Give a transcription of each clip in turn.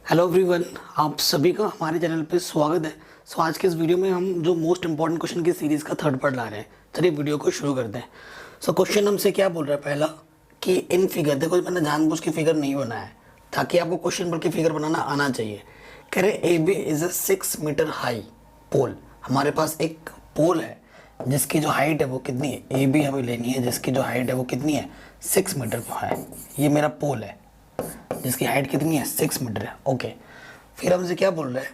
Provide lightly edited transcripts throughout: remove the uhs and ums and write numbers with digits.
Hello everyone, आप सभी का हमारे चैनल पे स्वागत है। आज के इस वीडियो में हम जो मोस्ट इंपॉर्टेंट क्वेश्चन की सीरीज़ का थर्ड पार्ट ला रहे हैं। चलिए वीडियो को शुरू करते हैं। क्वेश्चन हमसे क्या बोल रहा है पहला कि इन फिगर, देखो मैंने जानबूझ के फिगर नहीं बनाया है ताकि आपको क्वेश्चन पर के फिगर बनाना आना चाहिए। कह रहे A B is a 6 metre high pole. हमारे पास एक पोल है जिसकी जो हाइट है वो कितनी है, ए बी हमें लेनी है, जिसकी जो हाइट है वो कितनी है 6 मीटर है। ये मेरा पोल है जिसकी हाइट कितनी है 6 मीटर है। ओके, फिर हमसे क्या बोल रहे हैं,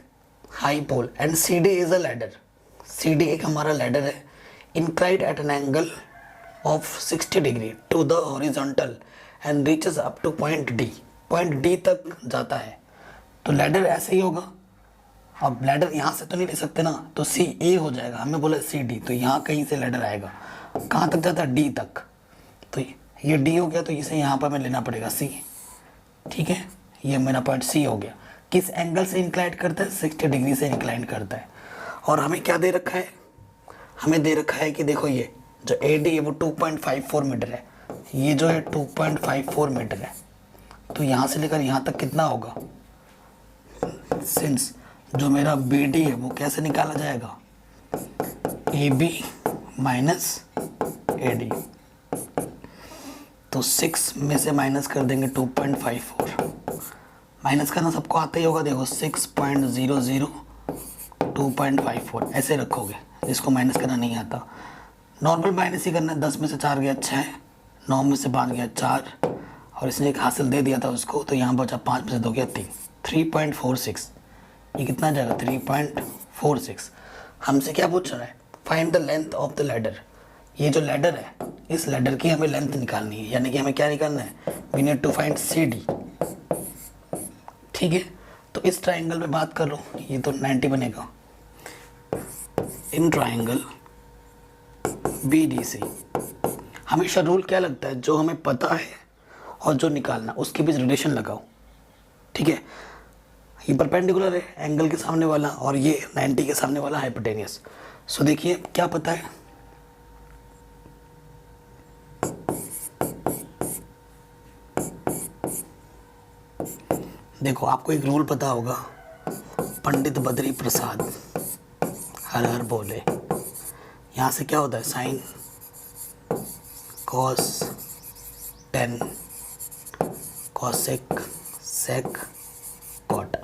high pole and C D is a ladder. C D एक हमारा लैडर है, inclined at an angle of 60 degree to the horizontal and reaches up to point D. Point D तक जाता है तो लैडर ऐसे ही होगा। अब लैडर यहाँ से तो नहीं ले सकते ना, तो सी ए हो जाएगा। हमें बोला सी डी, तो यहाँ कहीं से लैडर आएगा। कहाँ तक जाता है, डी तक। तो ये डी हो गया, तो इसे यहाँ पर हमें लेना पड़ेगा सी। ठीक है, ये मेरा पॉइंट सी हो गया। किस एंगल से इंक्लाइन करता है, 60 डिग्री से इंक्लाइन करता है। और हमें क्या दे रखा है, हमें दे रखा है कि देखो ये जो ए डी है वो 2.54 मीटर है, ये जो है 2.54 मीटर है। तो यहाँ से लेकर यहाँ तक कितना होगा, सिंस जो मेरा बी डी है वो कैसे निकाला जाएगा, A B minus A D. तो 6 में से माइनस कर देंगे 2.54। माइनस करना सबको आता ही होगा। देखो 6.00 2.54 ऐसे रखोगे, जिसको माइनस करना नहीं आता नॉर्मल माइनस ही करना है। 10 में से 4 गया 6, 9 में से 5 गया 4, और इसने एक हासिल दे दिया था उसको, तो यहाँ बचा 5 में से 2 गया 3, 3.46। ये कितना जाएगा 3.46। हमसे क्या पूछ रहा है, find the length of the ladder. ये जो लैडर है, इस लैडर की हमें लेंथ निकालनी है, यानी कि हमें क्या निकालना है, we need to find C D. ठीक है, तो इस ट्राइंगल में बात कर लो, ये तो 90 बनेगा। In triangle B D C हमेशा रूल क्या लगता है, जो हमें पता है और जो निकालना उसके बीच रिलेशन लगाओ। ठीक है, ये परपेंडिकुलर है एंगल के सामने वाला, और ये 90 के सामने वाला हाइपोटेनियस। सो देखिए क्या पता है, देखो आपको एक रूल पता होगा, पंडित बद्री प्रसाद हर हर बोले। यहाँ से क्या होता है, sine cos tan cosec sec cot.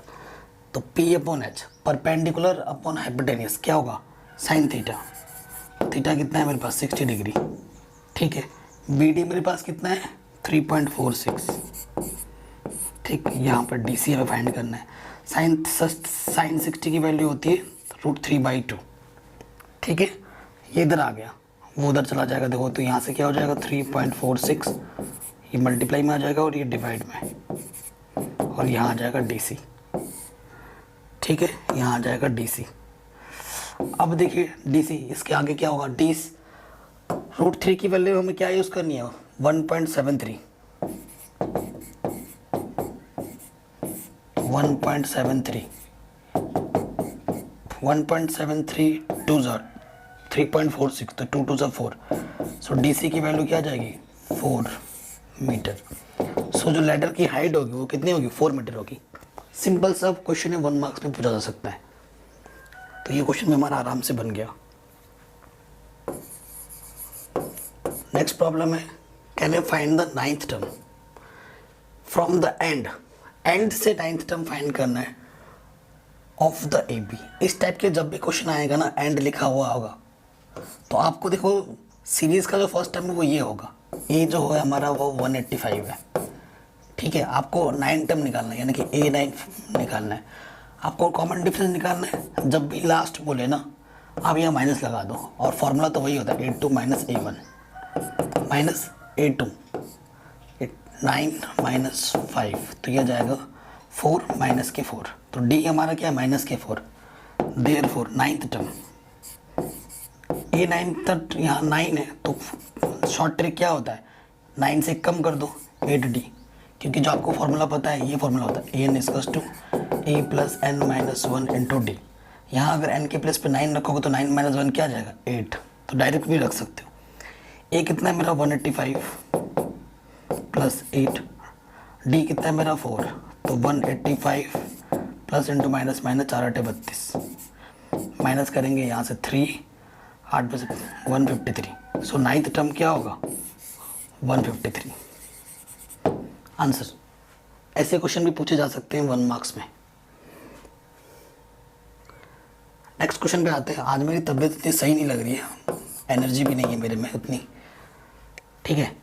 तो P upon H perpendicular upon hypotenuse क्या होगा, साइन थीटा। थीटा कितना है मेरे पास 60 डिग्री। ठीक है, बी डी मेरे पास कितना है 3.46। ठीक, यहाँ पर डी सी हमें फाइंड करना है। साइन 60 की वैल्यू होती है √3/2। ठीक है, ये इधर आ गया, वो उधर चला जाएगा। देखो तो यहाँ से क्या हो जाएगा 3.46, ये मल्टीप्लाई में आ जाएगा और ये डिवाइड में, और यहाँ आ जाएगा डी सी। ठीक है, यहाँ आ जाएगा डी सी। अब देखिए डी सी, इसके आगे क्या होगा, डी √3 की वैल्यू हमें क्या यूज़ करनी है 1.73। 1.73 2 3.46, तो 2 2 4। सो डी सी की वैल्यू क्या आ जाएगी 4 मीटर। सो जो लैडर की हाइट होगी वो कितनी होगी 4 मीटर होगी। सिंपल सा क्वेश्चन है, 1 मार्क्स में पूछा जा सकता है। तो ये क्वेश्चन में हमारा आराम से बन गया। नेक्स्ट प्रॉब्लम है, can you find the 9th term from the end. And से 9th टर्म फाइंड करना है ऑफ द ए बी। इस टाइप के जब भी क्वेश्चन आएगा ना, एंड लिखा हुआ होगा, तो आपको देखो सीरीज का जो फर्स्ट टर्म है वो ये होगा, ए जो है हमारा वो 185 है। ठीक है, आपको 9 टर्म निकालना है, यानी कि A9 निकालना है। आपको कॉमन डिफरेंस निकालना है, जब भी लास्ट बोले ना आप यहाँ माइनस लगा दो, और फॉर्मूला तो वही होता है A2 - A1 माइनस A2, 9 - 5, तो यह जाएगा 4 - के 4। तो डी हमारा क्या है -4। देयरफॉर 9th टर्म, ये 9 तक यहाँ 9 है, तो शॉर्ट ट्रिक क्या होता है, 9 से कम कर दो 8D, क्योंकि जो आपको फॉर्मूला पता है ये फॉर्मूला होता है an = a + n - 1 × d। यहाँ अगर n के प्लेस पे 9 रखोगे तो 9 - 1 क्या आ जाएगा 8, तो डायरेक्ट भी रख सकते हो। a कितना है मेरा 185 + 8, डी कितना है मेरा 4, तो 185 plus into minus minus, 4 8 32, minus करेंगे यहाँ से 3, 8 में से 153। सो नाइन्थ टर्म क्या होगा 153 आंसर। ऐसे क्वेश्चन भी पूछे जा सकते हैं 1 मार्क्स में। नेक्स्ट क्वेश्चन पे आते हैं। आज मेरी तबीयत इतनी सही नहीं लग रही है, एनर्जी भी नहीं है मेरे में उतनी, ठीक है।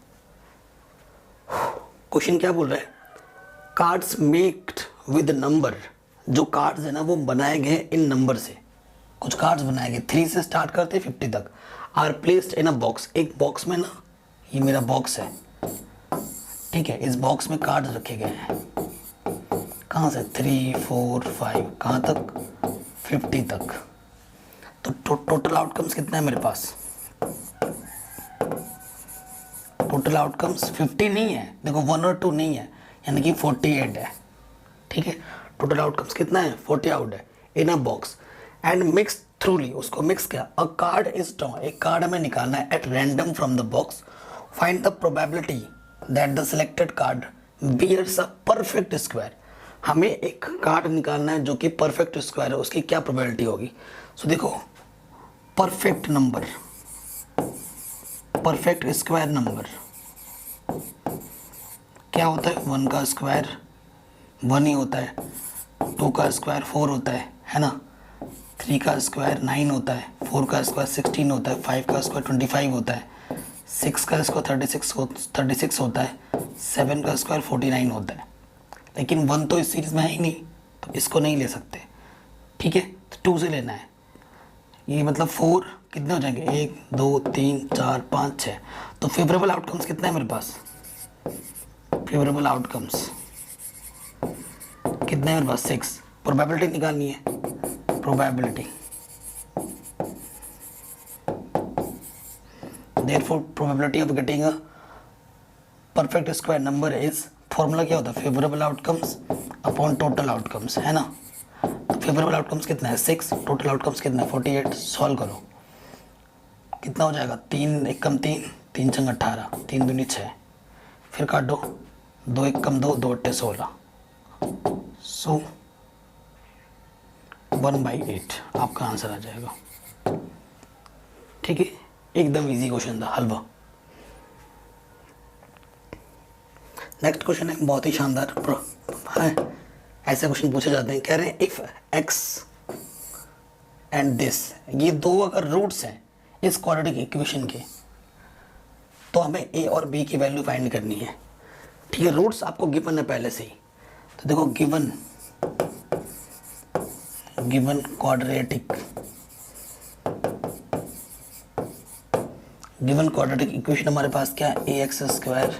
क्वेश्चन क्या बोल रहा है, कार्ड्स मेक्ड विद नंबर, जो कार्ड्स है ना वो बनाए गए इन नंबर से, कुछ कार्ड्स बनाए गए 3 से स्टार्ट करते 50 तक, are placed in a box, एक बॉक्स में ना, ये मेरा बॉक्स है, ठीक है, इस बॉक्स में कार्ड्स रखे गए हैं, कहाँ से 3 4 5 कहाँ तक 50 तक। तो टोटल आउटकम्स कितना है मेरे पास, टोटल आउटकम्स 50 नहीं है, देखो 1 और 2 नहीं है, यानी कि 48 है, ठीक है। टोटल आउटकम्स कितना है 40 आउट है in a box and mix thoroughly, उसको मिक्स किया। अ कार्ड इज ड्रॉन, एक कार्ड हमें निकालना है at random from the box, find the probability that the selected card bears a perfect square. हमें एक कार्ड निकालना है जो कि परफेक्ट स्क्वायर है, उसकी क्या प्रोबेबिलिटी होगी। सो देखो perfect number, perfect square number क्या होता है, 1 का स्क्वायर 1 ही होता है, 2 का स्क्वायर 4 होता है ना, 3 का स्क्वायर 9 होता है, 4 का स्क्वायर 16 होता है, 5 का स्क्वायर 25 होता है, 6 का स्क्वायर 36 होता है, 7 का स्क्वायर 49 होता है। लेकिन 1 तो इस सीरीज में है ही नहीं, तो इसको नहीं ले सकते, ठीक है। तो 2 से लेना है, ये मतलब 4 कितने हो जाएंगे 1 2 3 4 5 6। तो फेवरेबल आउटकम्स कितना है मेरे पास, फेवरेबल आउटकम्स कितना है मेरे पास 6। प्रोबेबिलिटी निकालनी है, probability, therefore probability of getting a perfect square number is, formula क्या होता है favourable outcomes upon total outcomes, है ना। तो फेवरेबल आउटकम्स कितना है 6, टोटल आउटकम्स कितना है 48। सॉल्व करो कितना हो जाएगा 3 1 कम 3 3 छंग 18, 3 दूनी 6, फिर काट दो 2 1 कम 2 2 8 16। सो 1/8 आपका आंसर आ जाएगा, ठीक है। एकदम इजी क्वेश्चन था, हलवा। नेक्स्ट क्वेश्चन है बहुत ही शानदार है, ऐसे क्वेश्चन पूछे जाते हैं। कह रहे हैं इफ x एंड दिस, ये दो अगर रूट्स हैं इस क्वाड्रेटिक इक्वेशन के, तो हमें a और b की वैल्यू फाइंड करनी है, ठीक है। रूट्स आपको गिवन है पहले से ही, तो देखो गिवन क्वाड्रेटिक इक्वेशन हमारे पास क्या है ax²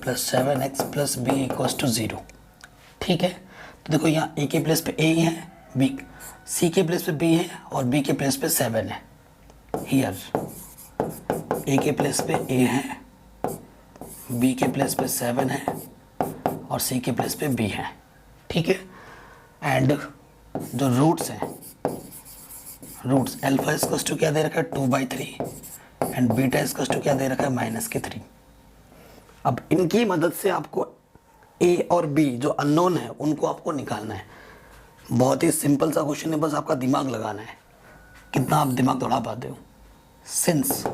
plus 7x plus B equals to 0, ठीक है। तो देखो यहाँ a के प्लेस पे a है, b c के प्लेस पे b है और b के प्लेस पे 7 है। हियर a के प्लेस पे a है, b के प्लेस पे 7 है और c के प्लेस पे b है, ठीक है। एंड जो रूट्स हैं, रूट्स अल्फा इक्वल्स टू क्या दे रखा है 2/3 एंड बीटा इक्वल्स टू क्या दे रखा है -3। अब इनकी मदद से आपको a और b जो अननोन है उनको आपको निकालना है। बहुत ही सिंपल सा क्वेश्चन है, बस आपका दिमाग लगाना है, कितना आप दिमाग दौड़ा पाते हो। Since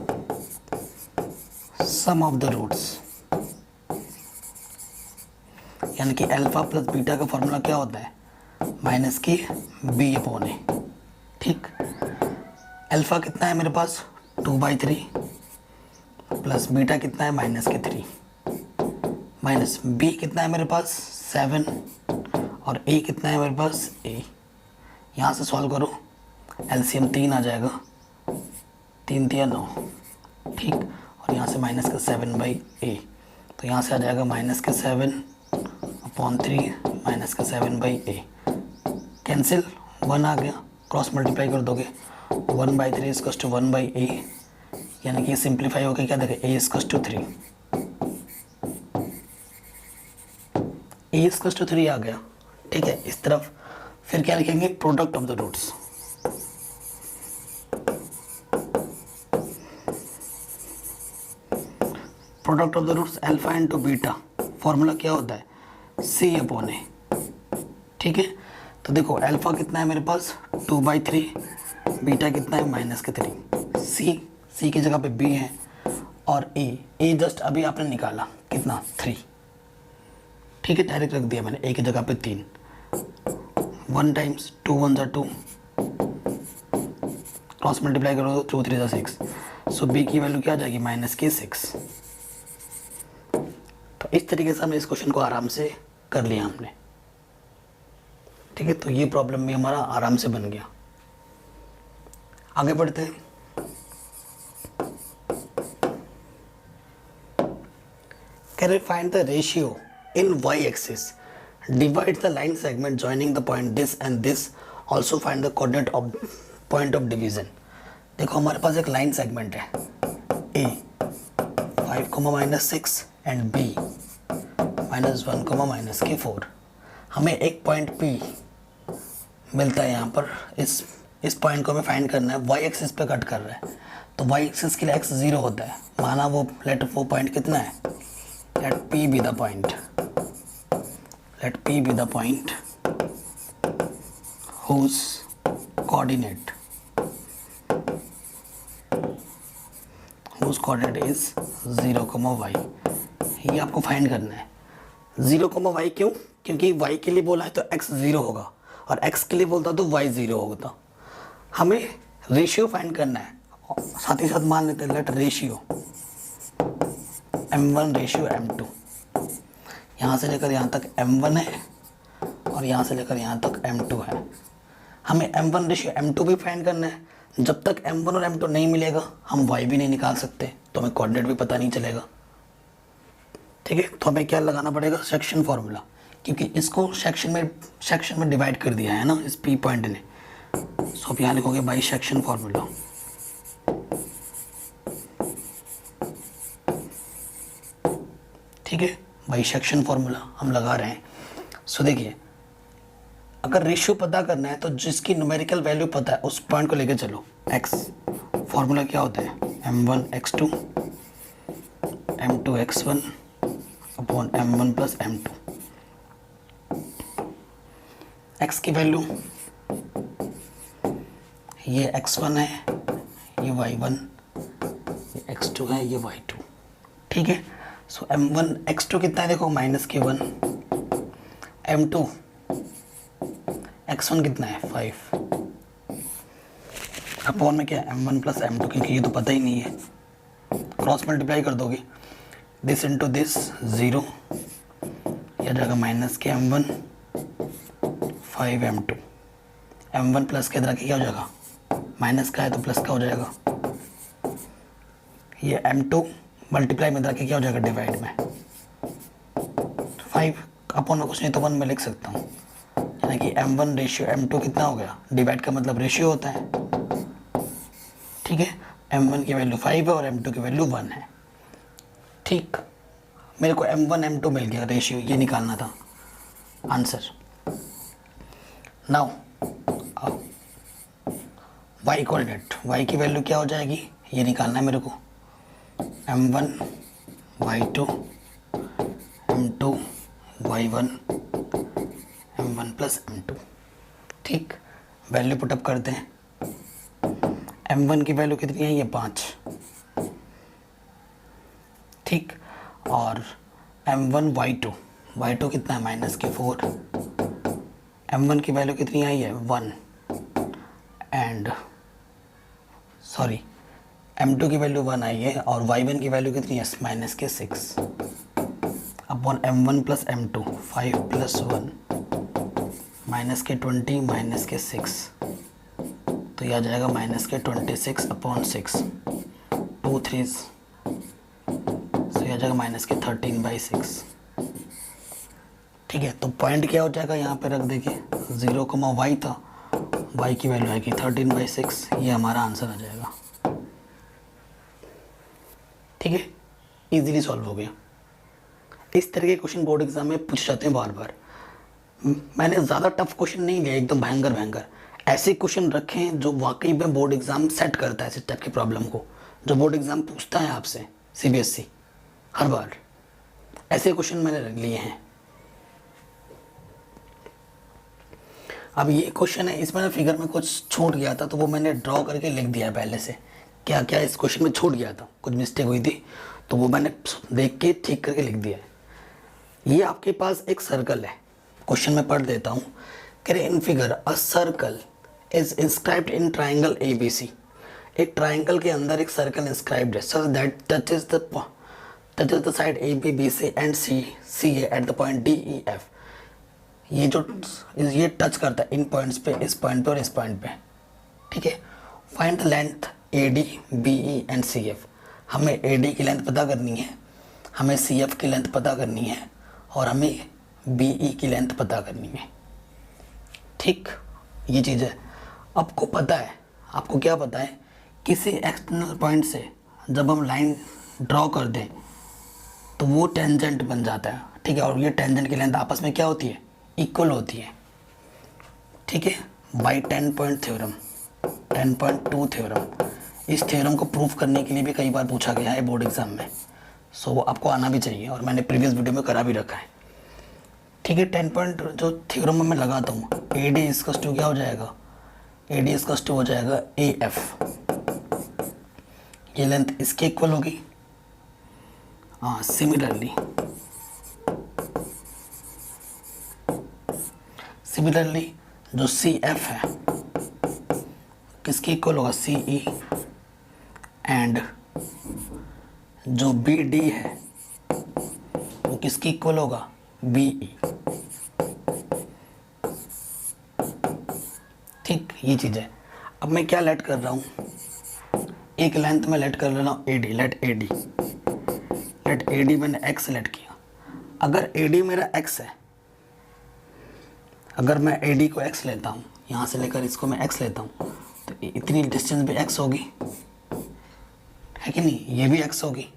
sum of the roots, यानी कि अल्फा प्लस बीटा का फॉर्मूला क्या होता है -b/a, ठीक। अल्फा कितना है मेरे पास 2/3 प्लस बीटा कितना है -3 माइनस b कितना है मेरे पास 7 और a कितना है मेरे पास a। यहाँ से सॉल्व करो, एलसीएम 3 आ जाएगा, 3 3 9, ठीक। और यहाँ से -7/a, तो यहाँ से आ जाएगा -7/3 -7/a, कैंसिल 1 आ गया, क्रॉस मल्टीप्लाई कर दोगे 1/3 इक्वल्स टू 1/a, यानी कि सिंप्लीफाई होकर क्या देगा a equals to 3, a equals to 3 आ गया, ठीक है। इस तरफ फिर क्या लिखेंगे product of the roots, product of the roots alpha into beta, formula क्या होता है c/a, ठीक है। तो देखो अल्फ़ा कितना है मेरे पास 2/3, बीटा कितना है -3, सी की जगह पे बी है और ए जस्ट अभी आपने निकाला कितना 3, ठीक है, डायरेक्ट रख दिया मैंने ए की जगह पे 3, 1 टाइम्स 2 1 2, क्रॉस मल्टीप्लाई करो 2 3 6, सो बी की वैल्यू क्या आ जाएगी -6। तो इस तरीके से हमने इस क्वेश्चन को आराम से कर लिया हमने, ठीक है। तो ये प्रॉब्लम भी हमारा आराम से बन गया। आगे बढ़ते हैं। Can we find the ratio in y-axis? Divide the line segment joining the point this and this. Also find the coordinate of point of division. देखो हमारे पास एक लाइन सेगमेंट है A 5, -6 एंड B -1, -4। हमें एक पॉइंट P मिलता है यहाँ पर। इस पॉइंट को हमें फाइंड करना है, वाई एक्सिस पे कट कर रहा है, तो वाई एक्सिस के लिए x 0 होता है, माना वो पॉइंट कितना है, let P be the point whose coordinate is 0, y। ये आपको फाइंड करना है 0, y। क्यों? क्योंकि y के लिए बोला है तो x 0 होगा और x के लिए बोलता तो y 0 होगा। हमें रेशियो फाइंड करना है, साथ ही साथ मान लेते हैं late ratio m1 ratio m2। यहाँ से लेकर यहाँ तक m1 है और यहाँ से लेकर यहाँ तक m2 है। हमें m1 रेशियो m2 भी फाइंड करना है। जब तक m1 और m2 नहीं मिलेगा हम y भी नहीं निकाल सकते, तो हमें कोऑर्डिनेट भी पता नहीं चलेगा, ठीक है। तो हमें क्या लगाना पड़ेगा, सेक्शन फॉर्मूला, क्योंकि इसको सेक्शन में डिवाइड कर दिया है ना इस p पॉइंट ने। सो आप यहाँ लिखोगे बाई सेक्शन फॉर्मूला। ठीक है, बाई सेक्शन फॉर्मूला हम लगा रहे हैं। सो देखिए, अगर रेशियो पता करना है तो जिसकी न्यूमेरिकल वैल्यू पता है उस पॉइंट को लेके चलो। x फॉर्मूला क्या होता है, m1 x2 m2 x1 upon m1 plus m2। x की वैल्यू ये x1 है, ये y1, ये x2 है, ये y2, ठीक है। सो m1 x2 कितना है, देखो -1, m2 x1 कितना है 5, अपॉन में क्या है m1 प्लस m2, क्योंकि ये तो पता ही नहीं है, क्रॉस मल्टीप्लाई कर दोगे, दिस इंटू दिस 0, यह जाएगा -m1 5m2, m1 प्लस के इधर आके क्या हो जाएगा, माइनस का है तो प्लस का हो जाएगा, ये m2 मल्टीप्लाई में इधर आके क्या हो जाएगा, डिवाइड में 5 अपॉन में कुछ नहीं तो 1 में लिख सकता हूँ, यानी कि m1 रेशियो m2 कितना हो गया, डिवाइड का मतलब रेशियो होता है, ठीक है। m1 की वैल्यू 5 है और m2 की वैल्यू 1 है, ठीक। मेरे को m1 m2 मिल गया, रेशियो ये निकालना था answer. Now y coordinate, y की वैल्यू क्या हो जाएगी, ये निकालना है मेरे को, m1 y2 m2 y1 m1 plus m2, ठीक। वैल्यू पुटअप करते हैं, m1 की वैल्यू कितनी है, ये 5, ठीक। और m1 y2 कितना है, -4, m1 की वैल्यू कितनी आई है 1 एंड सॉरी m2 की वैल्यू 1 आई है और y1 की वैल्यू कितनी है -6 upon m1 plus m2 5 plus 1 -20 -6, तो यह आ जाएगा -26 अपॉन 6, 2 3, तो यह आ जाएगा -13/6, ठीक है। तो पॉइंट क्या हो जाएगा, यहाँ पे रख देंगे 0, y था, y की वैल्यू आएगी 13/6, ये हमारा आंसर आ जाएगा, ठीक है। इजीली सॉल्व हो गया। इस तरह के क्वेश्चन बोर्ड एग्जाम में पूछ जाते हैं बार बार। मैंने ज़्यादा टफ क्वेश्चन नहीं लिया, एकदम भयंकर ऐसे क्वेश्चन रखें जो वाकई में बोर्ड एग्जाम सेट करता है इस टाइप की प्रॉब्लम को, जो बोर्ड एग्जाम पूछता है आपसे CBSE हर बार, ऐसे क्वेश्चन मैंने रख लिए हैं। अब ये क्वेश्चन है, इसमें ना फिगर में कुछ छूट गया था तो वो मैंने ड्रॉ करके लिख दिया है पहले से। क्या क्या इस क्वेश्चन में छूट गया था, कुछ मिस्टेक हुई थी तो वो मैंने देख के ठीक करके लिख दिया है। ये आपके पास एक सर्कल है, क्वेश्चन में पढ़ देता हूँ। कह रहे in figure a circle is inscribed in triangle ABC। एक ट्राइंगल के अंदर एक सर्कल इंस्क्राइब्ड है such that touches the side ABC and CA at the point DEF। ये टच करता है इन पॉइंट्स पे, इस पॉइंट पे और इस पॉइंट पे, ठीक है। Find the length AD BE and CF। हमें AD की लेंथ पता करनी है, हमें CF की लेंथ पता करनी है और हमें BE की लेंथ पता करनी है, ठीक। ये चीज़ है। आपको पता है, आपको क्या पता है, किसी एक्सटर्नल पॉइंट से जब हम लाइन ड्रॉ कर दें तो वो टेंजेंट बन जाता है, ठीक है। और ये टेंजेंट की लेंथ आपस में क्या होती है, इक्वल होती है, ठीक है। By 10 point theorem, 10.2 theorem. इस थ्योरम को प्रूफ करने के लिए भी कई बार पूछा गया है बोर्ड एग्जाम में, सो वो आपको आना भी चाहिए और मैंने प्रीवियस वीडियो में करा भी रखा है, ठीक है। 10 पॉइंट जो थ्योरम में मैं लगाता हूँ, AD इसकस टू क्या हो जाएगा, AD इसकस टू हो जाएगा AF। ये लेंथ इसके इक्वल होगी। हाँ, सिमिलरली जो CF है किसके इक्वल होगा, CE। एंड जो BD है वो किसके इक्वल होगा, BE, ठीक। ये चीज़ है। अब मैं क्या लेट कर रहा हूँ, एक लेंथ में लेट कर रहा हूँ AD, लेट AD मैंने X लेट किया। अगर AD मेरा X है, अगर मैं AD को X लेता हूँ, यहाँ से लेकर इसको मैं X लेता हूँ, तो इतनी डिस्टेंस भी X होगी, है कि नहीं, ये भी X होगी,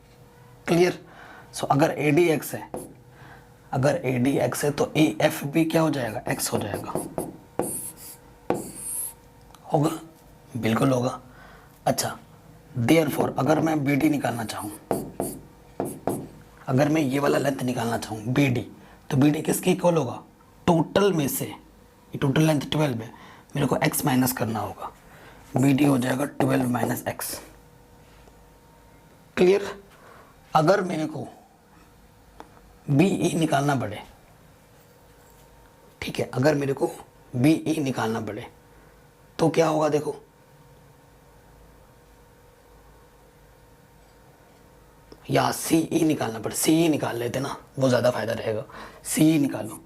क्लियर। सो अगर AD X है, अगर AD X है तो AF भी क्या हो जाएगा, X हो जाएगा, होगा, बिल्कुल होगा। अच्छा, देयरफॉर अगर मैं BD निकालना चाहूँ, अगर मैं ये वाला लेंथ निकालना चाहूँ BD, तो BD किसके इक्वल होगा, टोटल में से, ये टोटल लेंथ 12 है, मेरे को X माइनस करना होगा, BD हो जाएगा 12 माइनस X, क्लियर। अगर मेरे को BE निकालना पड़े, ठीक है, अगर मेरे को BE निकालना पड़े तो क्या होगा, देखो या CE निकालना पड़े, CE निकाल लेते ना, वो ज़्यादा फायदा रहेगा। CE निकालो,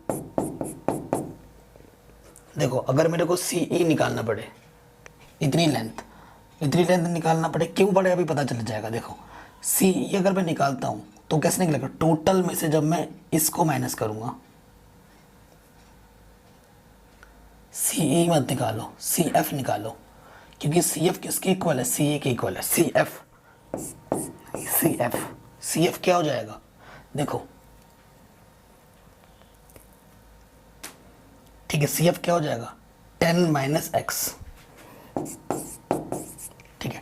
देखो अगर मेरे को CE निकालना पड़े, इतनी लेंथ निकालना पड़े, क्यों पड़े अभी पता चल जाएगा। देखो CE अगर मैं निकालता हूँ तो कैसे निकलेगा, टोटल में से जब मैं इसको माइनस करूँगा, CE मत निकालो, CF निकालो, क्योंकि CF किसके इक्वल है, CE के इक्वल है। CF क्या हो जाएगा, देखो ठीक है, CF क्या हो जाएगा, 10 माइनस X, ठीक है।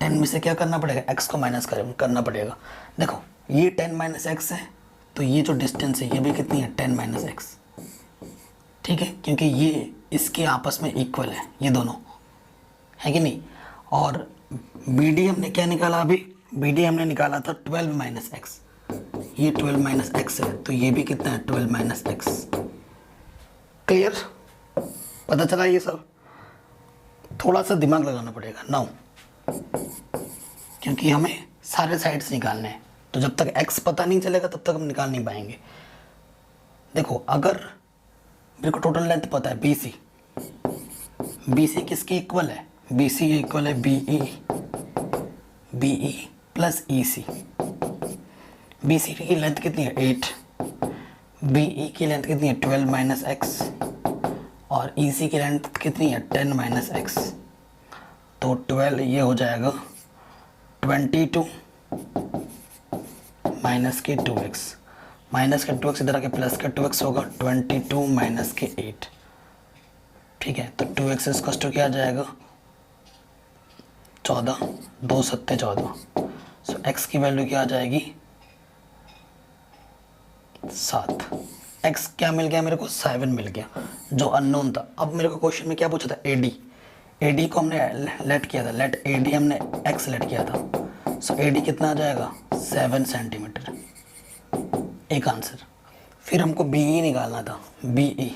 10 में से क्या करना पड़ेगा, X को माइनस करना पड़ेगा। देखो ये 10 माइनस X है, तो ये जो डिस्टेंस है ये भी कितनी है, 10 माइनस X, ठीक है, क्योंकि ये इसके आपस में इक्वल है, ये दोनों, है कि नहीं। और BD हमने क्या निकाला, अभी BD हमने निकाला था 12 माइनस X, ये 12 माइनस X है, तो ये भी कितना है, 12 माइनस X, क्लियर, पता चला। ये सब थोड़ा सा दिमाग लगाना पड़ेगा नाउ, क्योंकि हमें सारे साइड्स निकालने हैं, तो जब तक X पता नहीं चलेगा तब तक हम निकाल नहीं पाएंगे। देखो अगर मेरे को टोटल लेंथ पता है BC किसके इक्वल है, BC इक्वल है BE प्लस EC। BC की लेंथ कितनी है, 8, BE की लेंथ कितनी है, 12 माइनस X, और EC की लेंथ कितनी है, 10 माइनस X, तो 12 ये हो जाएगा 22 माइनस के 2x, माइनस के 2x इधर आके प्लस के 2x होगा, 22 माइनस के 8, ठीक है। तो 2x इसका टू क्या आ जाएगा, 14, 2 सत्ते 14, सो x की वैल्यू क्या आ जाएगी, 7, एक्स क्या मिल गया मेरे को, 7 मिल गया जो अननोन था। अब मेरे को क्वेश्चन में क्या पूछा था, एडी, एडी को हमने लेट किया था, लेट एडी हमने एक्स लेट किया था। सो एडी कितना आ जाएगा, 7 सेंटीमीटर, एक आंसर। फिर हमको बीई निकालना था, बीई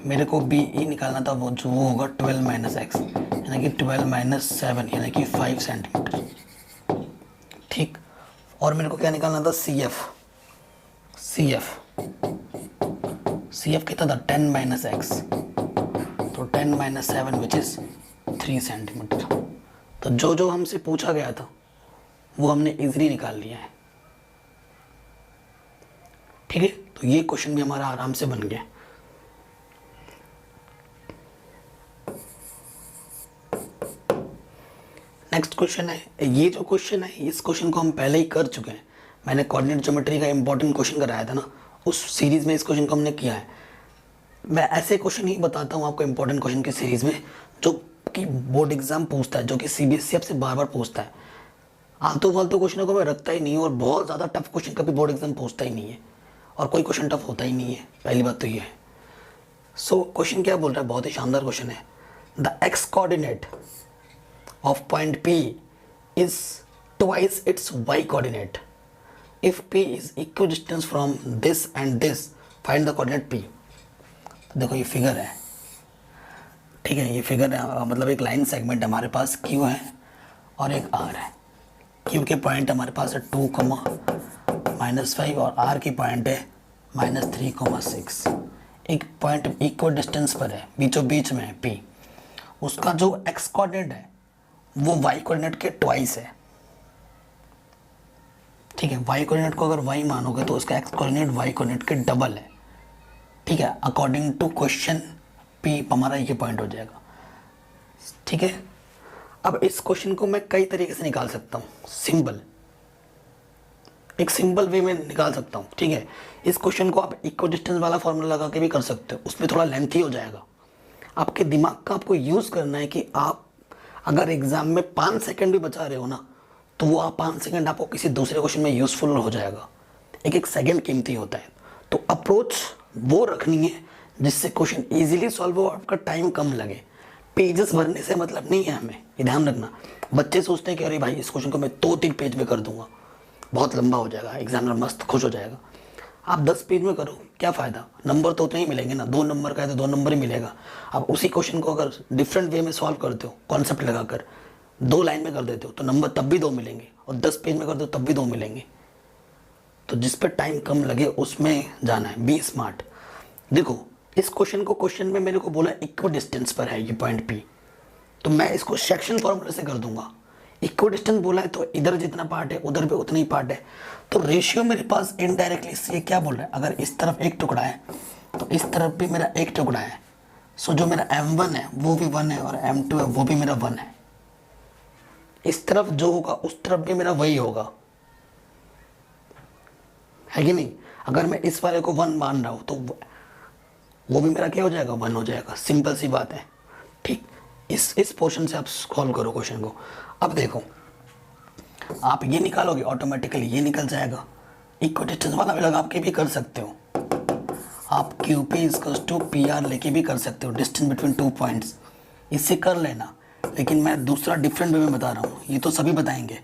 मेरे को बीई निकालना था, वो जो वो होगा 12 माइनस एक्स, यानी कि 12 माइनस 7 यानी कि 5 सेंटीमीटर, ठीक। और मेरे को क्या निकालना था, C F, C F, C F कितना था, 10 माइनस एक्स, तो 10 माइनस 7 विच इज़ 3 सेंटीमीटर। तो जो जो हमसे पूछा गया था वो हमने इजीली निकाल लिया है, ठीक है। तो ये क्वेश्चन भी हमारा आराम से बन गया। नेक्स्ट क्वेश्चन है, ये जो क्वेश्चन है इस क्वेश्चन को हम पहले ही कर चुके हैं। मैंने कोऑर्डिनेट ज्योमेट्री का इंपॉर्टेंट क्वेश्चन कराया था ना, उस सीरीज में इस क्वेश्चन को हमने किया है। मैं ऐसे क्वेश्चन ही बताता हूँ आपको इंपॉर्टेंट क्वेश्चन की सीरीज में, जो कि बोर्ड एग्जाम पूछता है, जो कि सीबीएसई आपसे बार बार पूछता है। आलतू फालतू क्वेश्चनों को मैं रखता ही नहीं हूँ, और बहुत ज़्यादा टफ क्वेश्चन कभी बोर्ड एग्जाम पूछता ही नहीं है, और कोई क्वेश्चन टफ होता ही नहीं है, पहली बात तो ये है। सो क्वेश्चन क्या बोल रहा है, बहुत ही शानदार क्वेश्चन है। The x coordinate of point P is twice its y coordinate. If P is equidistant from this and this, find the coordinate P. देखो ये फिगर है, ठीक है, ये फिगर है, मतलब एक लाइन सेगमेंट हमारे पास Q है और एक R है। Q के पॉइंट हमारे पास है 2, -5 और R की पॉइंट है -3, 6। एक पॉइंट इक्वल डिस्टेंस पर है, बीचों बीच में है P। उसका जो x कोऑर्डिनेट है वो y कोऑर्डिनेट के ट्वाइस है, ठीक है। y कोऑर्डिनेट को अगर y मानोगे तो उसका x कोऑर्डिनेट y कोऑर्डिनेट के डबल है, ठीक है। अकॉर्डिंग टू क्वेश्चन P हमारा ये पॉइंट हो जाएगा, ठीक है। अब इस क्वेश्चन को मैं कई तरीके से निकाल सकता हूँ, सिंपल, एक सिंपल वे में निकाल सकता हूँ, ठीक है। इस क्वेश्चन को आप इक्वल डिस्टेंस वाला फॉर्मूला लगा के भी कर सकते हो, उसमें थोड़ा लेंथी हो जाएगा। आपके दिमाग का आपको यूज़ करना है कि आप अगर एग्जाम में 5 सेकंड भी बचा रहे हो ना, तो वो आप 5 सेकंड आपको किसी दूसरे क्वेश्चन में यूजफुल हो जाएगा। एक एक सेकंड कीमती होता है, तो अप्रोच वो रखनी है जिससे क्वेश्चन इजीली सॉल्व हो, आपका टाइम कम लगे। पेजेस भरने से मतलब नहीं है हमें, ये ध्यान रखना। बच्चे सोचते हैं कि अरे भाई इस क्वेश्चन को मैं 2-3 पेज में कर दूंगा, बहुत लंबा हो जाएगा, एग्जामिनर मस्त खुश हो जाएगा। आप 10 पेज में करो, क्या फ़ायदा, नंबर तो उतने ही मिलेंगे ना, 2 नंबर का है तो 2 नंबर ही मिलेगा। आप उसी क्वेश्चन को अगर डिफरेंट वे में सॉल्व करते हो, कॉन्सेप्ट लगाकर 2 लाइन में कर देते हो, तो नंबर तब भी 2 मिलेंगे, और 10 पेज में कर दो तब भी 2 मिलेंगे। तो जिस पे टाइम कम लगे उसमें जाना है, बी स्मार्ट। देखो इस क्वेश्चन को, क्वेश्चन में मेरे को बोला इक्वल डिस्टेंस पर है ये पॉइंट P, तो मैं इसको सेक्शन फॉर्मूले से कर दूंगा। इक्वल डिस्टेंस बोला है तो इधर जितना पार्ट है उधर भी उतना ही पार्ट है, तो रेशियो मेरे पास इनडायरेक्टली इससे क्या बोल रहा है, अगर इस तरफ एक टुकड़ा है तो इस तरफ भी मेरा एक टुकड़ा है। सो जो मेरा M1 है वो भी 1 है, और M2 है वो भी मेरा 1 है। इस तरफ जो होगा उस तरफ भी मेरा वही होगा, है कि नहीं। अगर मैं इस वाले को 1 मान रहा हूँ तो वो भी मेरा क्या हो जाएगा, 1 हो जाएगा, सिंपल सी बात है, ठीक। इस पोर्शन से आप सॉल्व करो क्वेश्चन को। अब देखो आप ये निकालोगे ऑटोमेटिकली ये निकल जाएगा। इक्वल डिस्टेंस वाला भी लगा के भी कर सकते हो आप, QP इक्वल्स टू PR लेके भी कर सकते हो, डिस्टेंस बिटवीन 2 पॉइंट्स, इससे कर लेना। लेकिन मैं दूसरा डिफरेंट वे में बता रहा हूँ, ये तो सभी बताएंगे,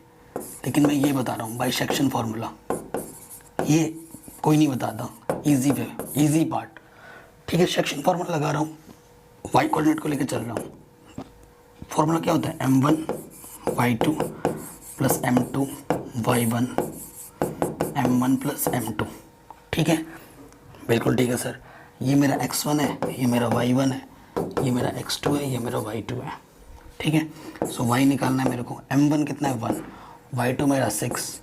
लेकिन मैं ये बता रहा हूँ बाई सेक्शन फार्मूला, ये कोई नहीं बताता, ईजी वे, ईजी पार्ट, ठीक है। सेक्शन फार्मूला लगा रहा हूँ, y कोऑर्डिनेट को लेके चल रहा हूँ। फॉर्मूला क्या होता है, M1 y2 plus M2 y1 M1 plus M2, ठीक है, बिल्कुल ठीक है सर। ये मेरा x1 है, ये मेरा y1 है, ये मेरा x2 है, ये मेरा y2 है, ठीक है। सो y निकालना है मेरे को। M1 कितना है, 1, y2 मेरा 6,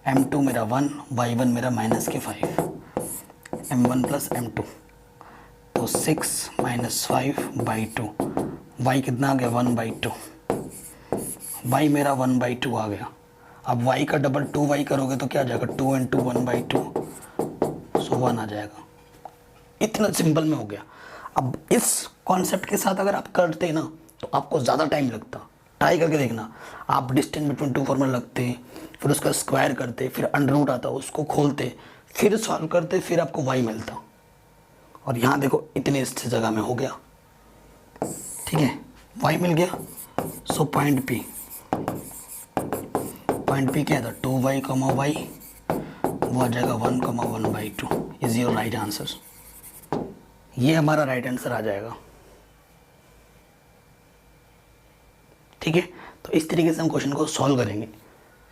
M2 मेरा 1, y1 मेरा -5, M1 प्लस M2, तो 6 - 5/2, y कितना आ गया, 1/2, y मेरा 1/2 आ गया। अब y का डबल 2y करोगे तो क्या आ जाएगा, 2 × 1/2, सो 1 आ जाएगा। इतना सिंपल में हो गया। अब इस कॉन्सेप्ट के साथ अगर आप करते ना तो आपको ज़्यादा टाइम लगता, ट्राई करके देखना। आप डिस्टेंस बिटवीन 2 फॉर्मूला लगते, फिर उसका स्क्वायर करते, फिर अंडर रूट आता उसको खोलते, फिर सॉल्व करते, फिर आपको y मिलता, और यहाँ देखो इतने इस जगह में हो गया, ठीक है, y मिल गया। सो पॉइंट P क्या था, 2y, y, वो आ जाएगा 1, 1/2 इज योर राइट आंसर। ये हमारा राइट आंसर आ जाएगा, ठीक है। तो इस तरीके से हम क्वेश्चन को सॉल्व करेंगे।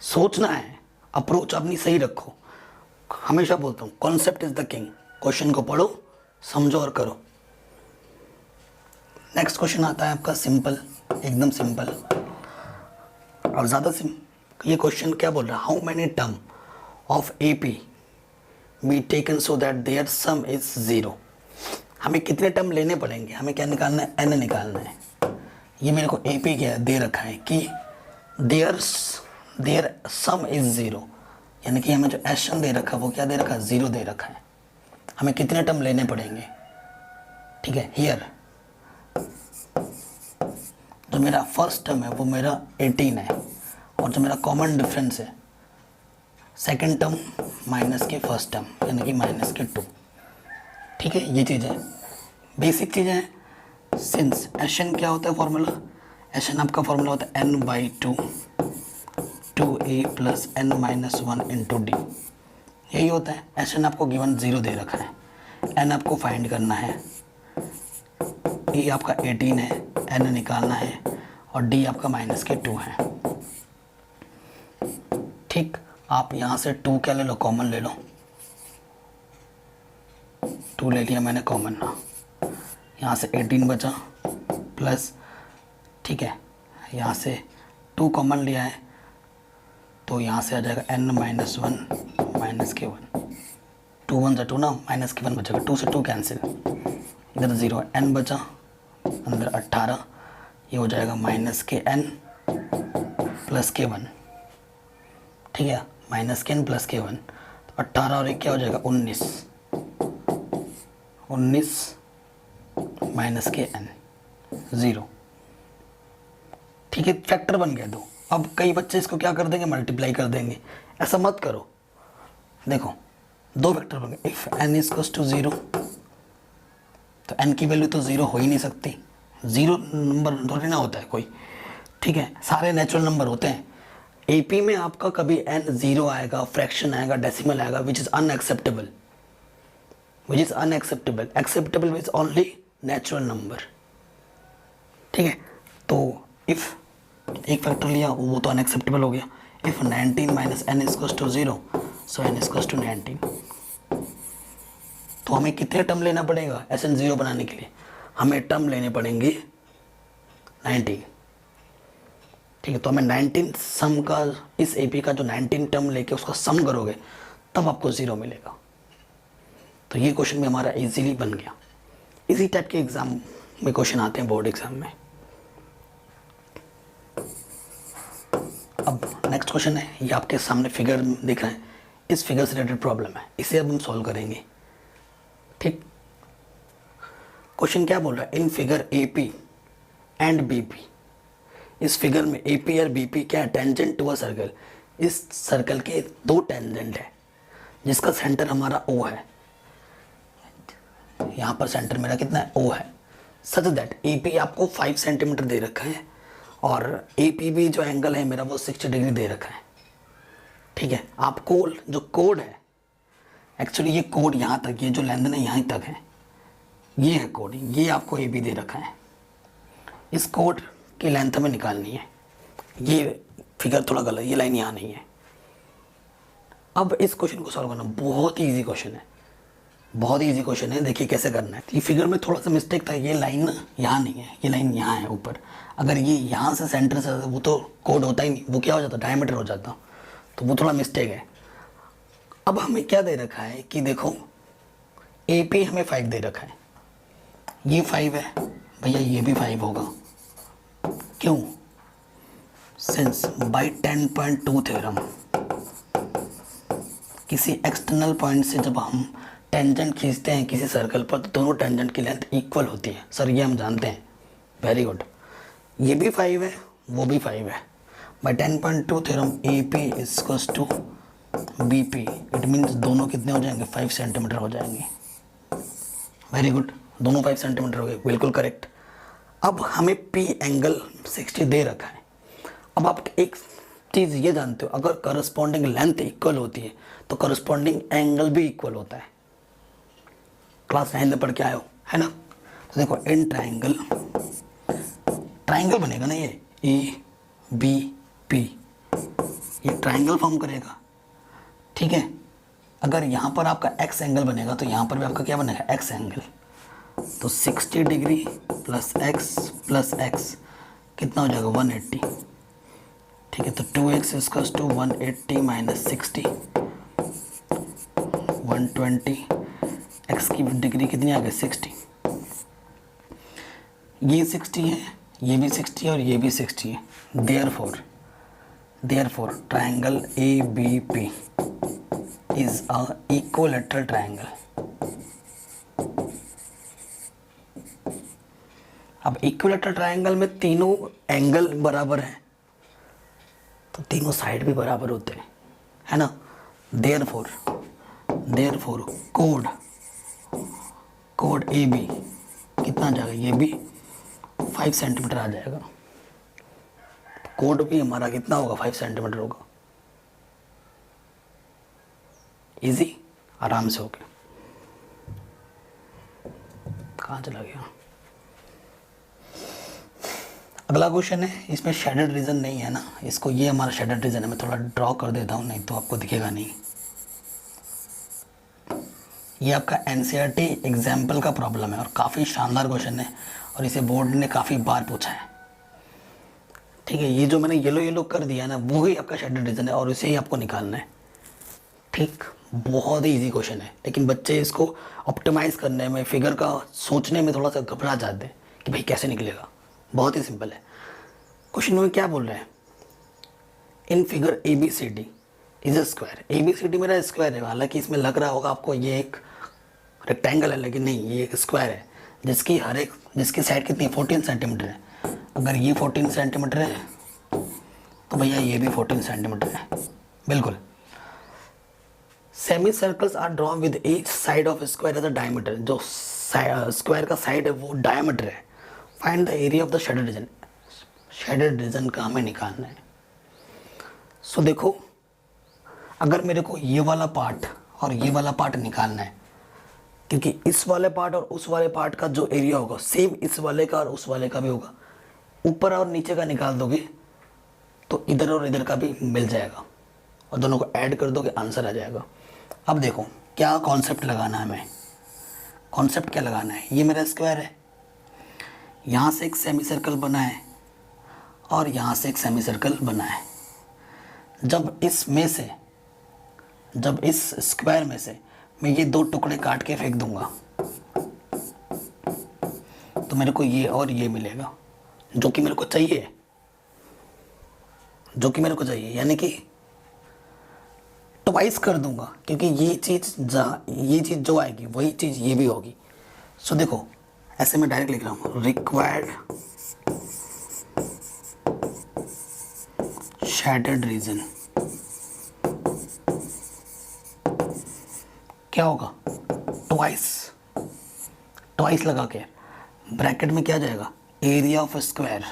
सोचना है, अप्रोच अपनी सही रखो। हमेशा बोलता हूँ concept is the king. Question को पढ़ो, समझो और करो। नेक्स्ट क्वेश्चन आता है आपका सिंपल, एकदम सिंपल और ज़्यादा ये क्वेश्चन क्या बोल रहा है, how many term of AP be taken so that there sum is 0। हमें कितने टर्म लेने पड़ेंगे, हमें क्या निकालना है, n निकालना है। ये मेरे को AP क्या दे रखा है कि देयर सम इज 0, यानी कि हमें जो एशन दे रखा है वो क्या दे रखा है, 0 दे रखा है। हमें कितने टर्म लेने पड़ेंगे, ठीक है। हियर जो मेरा फर्स्ट टर्म है वो मेरा 18 है, और जो मेरा कॉमन डिफरेंस है सेकंड टर्म माइनस के फर्स्ट टर्म यानी कि माइनस के 2, ठीक है। ये चीज़ें बेसिक चीज़ें हैं। सिंस एशन क्या होता है फॉर्मूला, एशन आपका फॉर्मूला होता है n/2 2a + n-1 × d, यही होता है। एशन आपको गिवन 0 दे रखा है, n आपको फाइंड करना है, a आपका 18 है, n निकालना है, और d आपका -2 है, ठीक। आप यहाँ से 2 क्या ले लो, कॉमन ले लो, 2 ले लिया मैंने कॉमन ना, यहाँ से 18 बचा प्लस, ठीक है, यहाँ से 2 कॉमन लिया है तो यहाँ से आ जाएगा n-1 -1, 2 1 2 ना, -1 बचेगा, 2 से 2 कैंसिल, इधर 0 n बचा, अंदर 18, ये हो जाएगा -n + k1, ठीक है, -n + k1, तो 18 और 1 क्या हो जाएगा 19 -kn 0, ठीक है। फैक्टर बन गया 2। अब कई बच्चे इसको क्या कर देंगे, मल्टीप्लाई कर देंगे, ऐसा मत करो। देखो 2 फैक्टर बन गए, इफ n = 0 तो n की वैल्यू तो 0 हो ही नहीं सकती, 0 नंबर थोड़ी ना होता है कोई, ठीक है, सारे नेचुरल नंबर होते हैं। AP में आपका कभी n 0 आएगा, फ्रैक्शन आएगा, डेसिमल आएगा, which is unacceptable, acceptable is only natural number, ठीक है। तो इफ एक फैक्टर लिया वो तो अनएक्सेप्टेबल हो गया। इफ 19 - n = 0 सो n = 19, तो हमें कितने टर्म लेना पड़ेगा SN 0 बनाने के लिए, हमें टर्म लेने पड़ेंगे 19, ठीक है। तो हमें 19 सम का, इस AP का जो 19 टर्म लेके उसका सम करोगे तब आपको 0 मिलेगा। तो ये क्वेश्चन भी हमारा इजीली बन गया। इसी टाइप के एग्जाम में क्वेश्चन आते हैं बोर्ड एग्जाम में। अब नेक्स्ट क्वेश्चन है, ये आपके सामने फिगर दिख रहा है, इस फिगर से रिलेटेड प्रॉब्लम है, इसे अब हम सॉल्व करेंगे, ठीक। क्वेश्चन क्या बोल रहा है, in figure AP and BP, इस फिगर में AP और BP क्या है, टेंजेंट टू अ सर्कल। इस सर्कल के 2 टेंजेंट है जिसका सेंटर हमारा O है, यहाँ पर सेंटर मेरा कितना है, O है, सच दैट AP आपको 5 सेंटीमीटर दे रखा है और AP भी जो एंगल है मेरा वो 60 डिग्री दे रखा है, ठीक है। आपको जो कोड है, एक्चुअली ये कोड यहाँ तक, ये जो लेंथ है यहाँ तक है, ये है कोड, ये आपको AB दे रखा है। इस कोड की लेंथ हमें निकालनी है। ये फिगर थोड़ा गलत, ये लाइन यहाँ नहीं है। अब इस क्वेश्चन को सॉल्व करना बहुत ही ईजी क्वेश्चन है, बहुत ही ईजी क्वेश्चन है। देखिए कैसे करना है। ये फिगर में थोड़ा सा मिस्टेक था, ये लाइन यहाँ नहीं है, ये लाइन यहाँ है ऊपर। अगर ये यहाँ से सेंटर से, वो तो कोड होता ही नहीं, वो क्या हो जाता, डायमीटर हो जाता, तो वो थोड़ा मिस्टेक है। अब हमें क्या दे रखा है कि देखो AP हमें 5 दे रखा है, ये 5 है भैया, ये भी 5 होगा। क्यों? सिंस बाई 10.2 थ्योरम किसी एक्सटर्नल पॉइंट से जब हम टेंजेंट खींचते हैं किसी सर्कल पर तो दोनों टेंजेंट की लेंथ इक्वल होती है। सर ये हम जानते हैं, वेरी गुड। ये भी 5 है, वो भी 5 है। By 10.2 theorem AP = B P, it means दोनों कितने हो जाएंगे, 5 सेंटीमीटर हो जाएंगे। वेरी गुड, दोनों 5 सेंटीमीटर हो गए, बिल्कुल करेक्ट। अब हमें पी एंगल 60 दे रखा है। अब आप एक चीज़ ये जानते हो, अगर करस्पॉन्डिंग लेंथ इक्वल होती है तो करस्पॉन्डिंग एंगल भी इक्वल होता है। क्लास 9 में पढ़ के आए हो, है ना। तो देखो इन ट्राइंगल, ट्राइंगल बनेगा ना ये, ए बी पी, ये ट्राइंगल फॉर्म करेगा, ठीक है। अगर यहाँ पर आपका एक्स एंगल बनेगा तो यहाँ पर भी आपका क्या बनेगा, एक्स एंगल। तो 60 डिग्री प्लस एक्स कितना हो जाएगा, 180, ठीक है। तो 2x equals to 180 minus 60, 120, x की डिग्री कितनी आ गई, 60। ये 60 है, ये भी 60 है और ये भी 60 है। Therefore triangle A B P is a equilateral triangle. अब इक्विलैटरल ट्राइंगल में तीनों एंगल बराबर हैं तो तीनों साइड भी बराबर होते हैं, है ना। देयरफॉर कोड ए बी कितना आ जाएगा, ये भी 5 सेंटीमीटर आ जाएगा। कोड भी हमारा कितना होगा, 5 सेंटीमीटर होगा। इजी, आराम से हो गया। कहाँ चला गया। अगला क्वेश्चन है, इसमें शेडेड रीजन नहीं है ना, इसको, ये हमारा शेडेड रीजन है। मैं थोड़ा ड्रॉ कर देता हूँ, नहीं तो आपको दिखेगा नहीं। ये आपका एनसीईआरटी एग्जाम्पल का प्रॉब्लम है और काफ़ी शानदार क्वेश्चन है और इसे बोर्ड ने काफ़ी बार पूछा है, ठीक है। ये जो मैंने येलो कर दिया है ना, वो ही आपका शेडेड रीजन है और इसे ही आपको निकालना है, ठीक। बहुत ही इजी क्वेश्चन है, लेकिन बच्चे इसको ऑप्टिमाइज करने में, फिगर का सोचने में थोड़ा सा घबरा जाते हैं कि भाई कैसे निकलेगा। बहुत ही सिंपल है। क्वेश्चन में क्या बोल रहे हैं, in figure A B C D is a square. A B C D मेरा स्क्वायर है, हालांकि इसमें लग रहा होगा आपको ये एक रेक्टेंगल है, लेकिन नहीं, ये एक स्क्वायर है जिसकी साइड कितनी है, 14 सेंटीमीटर है। अगर ये 14 सेंटीमीटर है तो भैया ये भी 14 सेंटीमीटर है, बिल्कुल। Semi circles are drawn with each side of square as a diameter. जो स्क्वायर का साइड है वो डायमीटर है। Find the area of the shaded region. Shaded region का हमें निकालना है। सो देखो, अगर मेरे को ये वाला पार्ट और ये वाला पार्ट निकालना है, क्योंकि इस वाले पार्ट और उस वाले पार्ट का जो एरिया होगा सेम इस वाले का और उस वाले का भी होगा। ऊपर और नीचे का निकाल दोगे तो इधर और इधर का भी मिल जाएगा और दोनों को ऐड कर दोगे, आंसर आ जाएगा। अब देखो क्या कॉन्सेप्ट लगाना है हमें। कॉन्सेप्ट क्या लगाना है, ये मेरा स्क्वायर है, यहाँ से एक सेमी सर्कल बना है और यहाँ से एक सेमी सर्कल बना है। जब इस स्क्वायर में से मैं ये दो टुकड़े काट के फेंक दूंगा तो मेरे को ये और ये मिलेगा, जो कि मेरे को चाहिए, यानी कि ट्वाइस कर दूंगा, क्योंकि ये चीज़ जो आएगी वही चीज़ ये भी होगी। सो देखो, ऐसे मैं डायरेक्ट लिख रहा हूँ, रिक्वायर्ड शेडेड रीजन क्या होगा, ट्वाइस लगा के ब्रैकेट में क्या जाएगा, area of square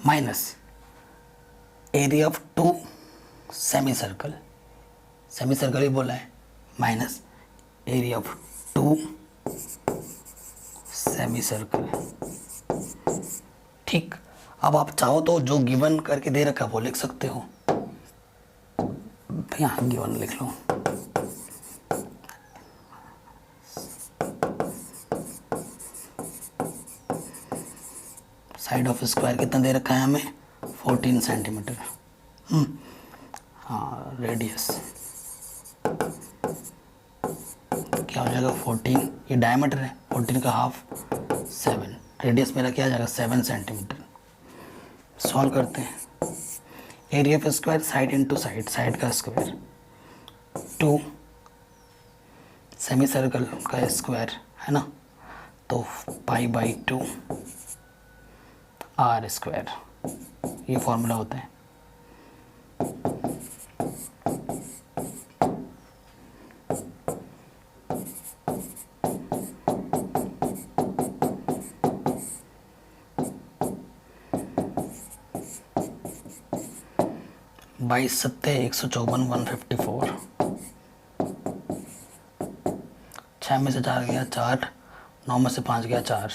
minus area of 2 semicircle ही बोला है, minus area of 2 semicircle, ठीक। अब आप चाहो तो जो गिवन करके दे रखा है वो लिख सकते हो, यहाँ गिवन लिख लो। साइड ऑफ स्क्वायर कितना दे रखा है हमें, 14 सेंटीमीटर। हाँ, रेडियस क्या हो जाएगा, 14, ये डायमीटर है, 14 का हाफ 7, रेडियस मेरा क्या आ जाएगा, 7 सेंटीमीटर। सॉल्व करते हैं। Area of square side into side का स्क्वायर, 2 सेमी सर्कल का स्क्वायर है ना, तो पाई बाई 2 आर स्क्वायर, ये फॉर्मूला होता है। बाईस सत्ते 154, 154, 6 में से 4 गया 4, 9 में से 5 गया 4,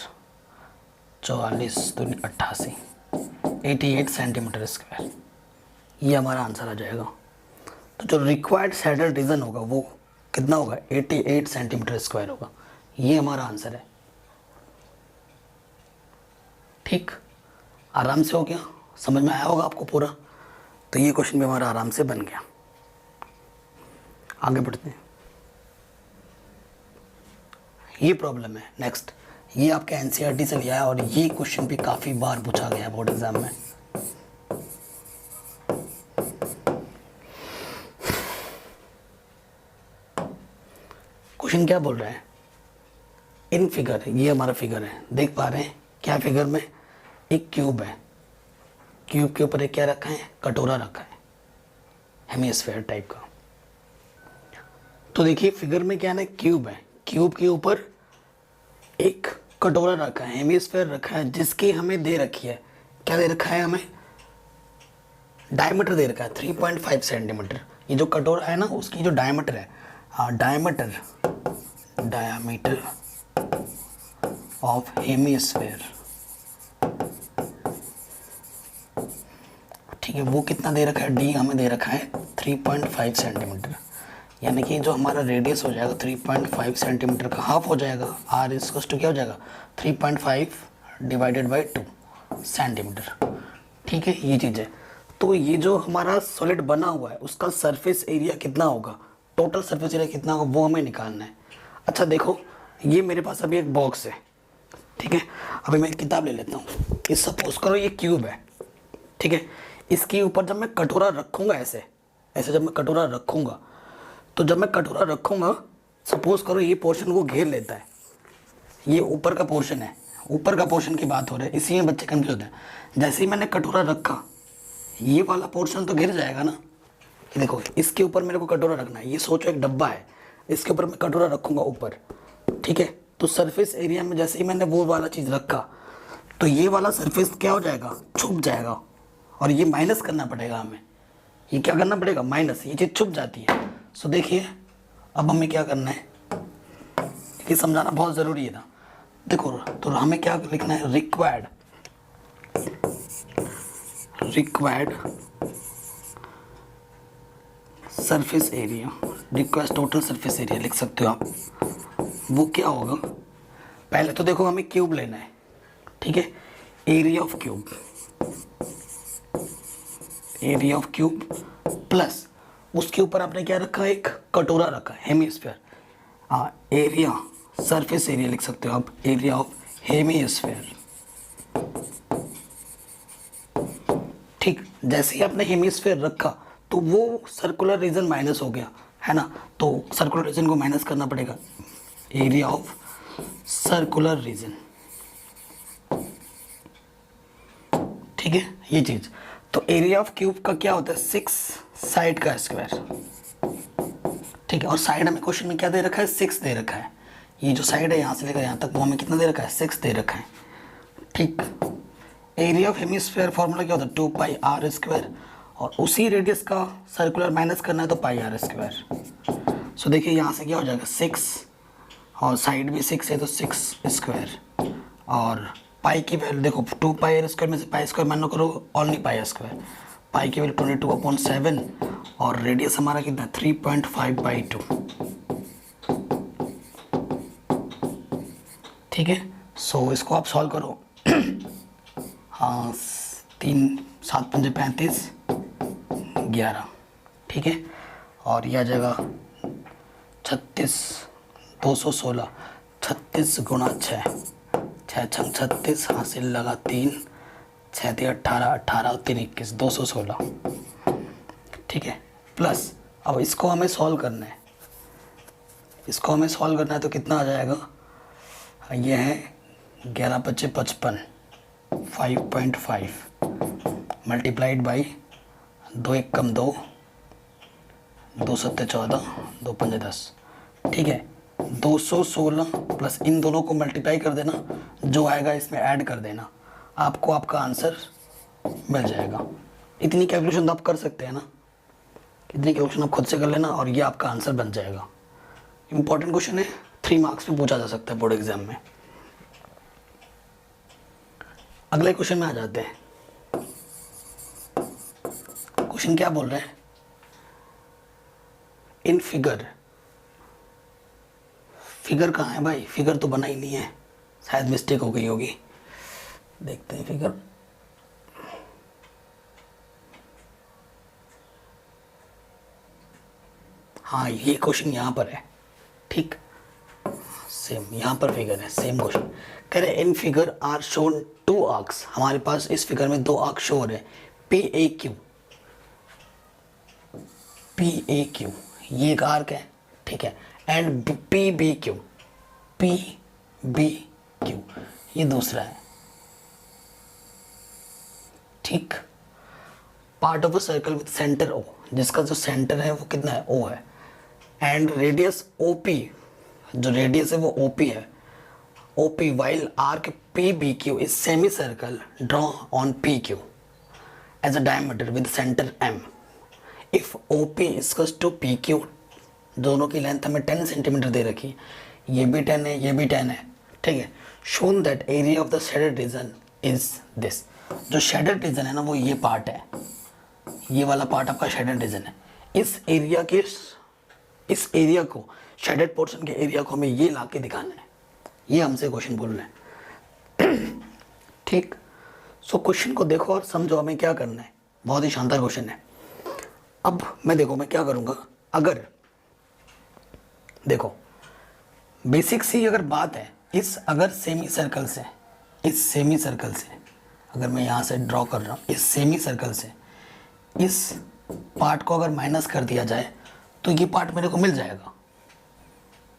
44 दूनी 88, 88 सेंटीमीटर स्क्वायर, ये हमारा आंसर आ जाएगा। तो जो रिक्वायर्ड सैडल रीजन होगा वो कितना होगा, 88 सेंटीमीटर स्क्वायर होगा, ये हमारा आंसर है। ठीक, आराम से हो गया, समझ में आया होगा आपको पूरा। तो ये क्वेश्चन भी हमारा आराम से बन गया। आगे बढ़ते हैं, ये प्रॉब्लम है नेक्स्ट, ये आपके एनसीईआरटी से लिया है और ये क्वेश्चन भी काफ़ी बार पूछा गया है बोर्ड एग्जाम में। क्वेश्चन क्या बोल रहा है, इन फिगर, ये हमारा फिगर है, देख पा रहे हैं क्या फिगर में, एक क्यूब है, क्यूब के ऊपर एक क्या रखा है, कटोरा रखा है, हेमिस्फीयर टाइप का। तो देखिए फिगर में क्या है ना, क्यूब है, क्यूब के ऊपर एक कटोरा रखा है, हेमिस्फीयर रखा है, जिसकी हमें दे रखी है, क्या दे रखा है हमें, डायमीटर दे रखा है 3.5 सेंटीमीटर। ये जो कटोरा है ना उसकी जो डायमीटर है, डायमीटर ऑफ हेमिस्फीयर, ठीक है, वो कितना दे रखा है, डी हमें दे रखा है 3.5 सेंटीमीटर, यानी कि जो हमारा रेडियस हो जाएगा 3.5 सेंटीमीटर का हाफ हो जाएगा, आर इसको क्या हो जाएगा 3.5 डिवाइडेड बाई 2 सेंटीमीटर। ठीक है, ये चीज़ है। तो ये जो हमारा सॉलिड बना हुआ है उसका सरफेस एरिया कितना होगा, टोटल सरफेस एरिया कितना होगा, वो हमें निकालना है। अच्छा देखो, ये मेरे पास अभी एक बॉक्स है, ठीक है, अभी मैं एक किताब ले लेता हूँ, ये सपोज करो ये क्यूब है, ठीक है, इसके ऊपर जब मैं कटोरा रखूँगा, ऐसे ऐसे जब मैं कटोरा रखूँगा, तो जब मैं कटोरा रखूँगा, सपोज करो ये पोर्शन को घेर लेता है, ये ऊपर का पोर्शन है, ऊपर का पोर्शन की बात हो रही है, इसी में बच्चे कंफ्यूज होते हैं। जैसे ही मैंने कटोरा रखा, ये वाला पोर्शन तो गिर जाएगा ना, कि देखो इसके ऊपर मेरे को कटोरा रखना है, ये सोचो एक डब्बा है, इसके ऊपर मैं कटोरा रखूँगा ऊपर, ठीक है, तो सरफेस एरिया में जैसे ही मैंने वो वाला चीज़ रखा, तो ये वाला सरफेस क्या हो जाएगा, छुप जाएगा, और ये माइनस करना पड़ेगा हमें, ये क्या करना पड़ेगा, माइनस, ये चीज़ छुप जाती है। सो देखिए अब हमें क्या करना है, ये समझाना बहुत ज़रूरी है ना। देखो तो हमें क्या लिखना है, required surface area, required total surface area लिख सकते हो आप। वो क्या होगा, पहले तो देखो हमें क्यूब लेना है, ठीक है, एरिया ऑफ क्यूब प्लस उसके ऊपर आपने क्या रखा है, एक कटोरा रखा है, हेमिस्फीयर, एरिया सरफेस एरिया लिख सकते हो आप, एरिया ऑफ हेमिस्फीयर। ठीक, जैसे ही आपने हेमिस्फीयर रखा तो वो सर्कुलर रीजन माइनस हो गया है ना, तो सर्कुलर रीजन को माइनस करना पड़ेगा, एरिया ऑफ सर्कुलर रीजन, ठीक है, ये चीज। तो एरिया ऑफ क्यूब का क्या होता है, 6 साइड का स्क्वायर, ठीक है, और साइड हमें क्वेश्चन में क्या दे रखा है, 6 दे रखा है, ये जो साइड है यहाँ से लेकर यहाँ तक वो हमें कितना दे रखा है, 6 दे रखा है। ठीक, एरिया ऑफ हेमिस्फीयर फॉर्मूला क्या होता है, 2 पाई आर स्क्वायर, और उसी रेडियस का सर्कुलर माइनस करना है तो पाई आर स्क्वायर। सो देखिए यहाँ से क्या हो जाएगा, 6 और साइड भी 6 है तो 6 स्क्वायर, और पाई की वैल्यू देखो 2 पाई आर स्क्वायर में से पाई स्क्वायर मानो करो, ओनली पाई स्क्वायर, पाई की वैल्यू 22/7 और रेडियस हमारा कितना 3.5/2। ठीक है, सो इसको आप सॉल्व करो। हाँ, 3 7 5 35 11, ठीक है, और यह आ जाएगा 36 216, 36 गुणा 6, 6 छंग 36, हासिल लगा 3, 6 3 18, 18 3 21, 216, ठीक है, प्लस अब इसको हमें सॉल्व करना है, इसको हमें सॉल्व करना है तो कितना आ जाएगा, यह है 11 25 55, 5.5 मल्टीप्लाइड बाई 2 1 कम 2, 2 7 14, 2 5 10। ठीक है, 216 प्लस इन दोनों को मल्टीप्लाई कर देना, जो आएगा इसमें ऐड कर देना, आपको आपका आंसर मिल जाएगा। इतनी कैलकुलेशन तो आप कर सकते हैं ना, इतनी कैलकुलेशन आप खुद से कर लेना और ये आपका आंसर बन जाएगा। इंपॉर्टेंट क्वेश्चन है, 3 मार्क्स में पूछा जा सकता है बोर्ड एग्जाम में। अगले क्वेश्चन में आ जाते हैं। क्वेश्चन क्या बोल रहे हैं, इन फिगर, फिगर कहाँ है भाई, फिगर तो बना ही नहीं है, शायद मिस्टेक हो गई होगी, देखते हैं फिगर। हाँ ये क्वेश्चन यहाँ पर है, ठीक, सेम यहाँ पर फिगर है, सेम क्वेश्चन कह रहे in figure are shown 2 arcs, हमारे पास इस फिगर में 2 आर्क शो हो रहे हैं, P A Q, P A Q ये एक आर्क है, ठीक है, and P B Q, P B Q ये दूसरा है, ठीक। Part of a circle with centre O, जिसका जो सेंटर है वो कितना है, ओ है, एंड रेडियस ओ पी, जो रेडियस है वो ओ पी है, O P, while arc P B Q is semi circle draw on P Q as a diameter with centre M, if O P equals to P Q, दोनों की length हमें 10 centimetre दे रखी है, ये भी 10 है, ये भी 10 है, ठीक है। Shown that area of the shaded reason is this, जो शेडेड रीजन है ना वो ये पार्ट है, ये वाला पार्ट आपका शेडेड रीजन है। इस एरिया के, इस एरिया को, शेडेड पोर्शन के एरिया को हमें ये ला के दिखाना है, ये हमसे क्वेश्चन बोल रहे हैं, ठीक। सो क्वेश्चन को देखो और समझो हमें क्या करना है, बहुत ही शानदार क्वेश्चन है। अब मैं देखो मैं क्या करूँगा, अगर देखो बेसिक सी अगर बात है, इस अगर सेमी सर्कल से, इस सेमी सर्कल से अगर मैं यहाँ से ड्रॉ कर रहा हूँ, इस सेमी सर्कल से इस पार्ट को अगर माइनस कर दिया जाए तो ये पार्ट मेरे को मिल जाएगा,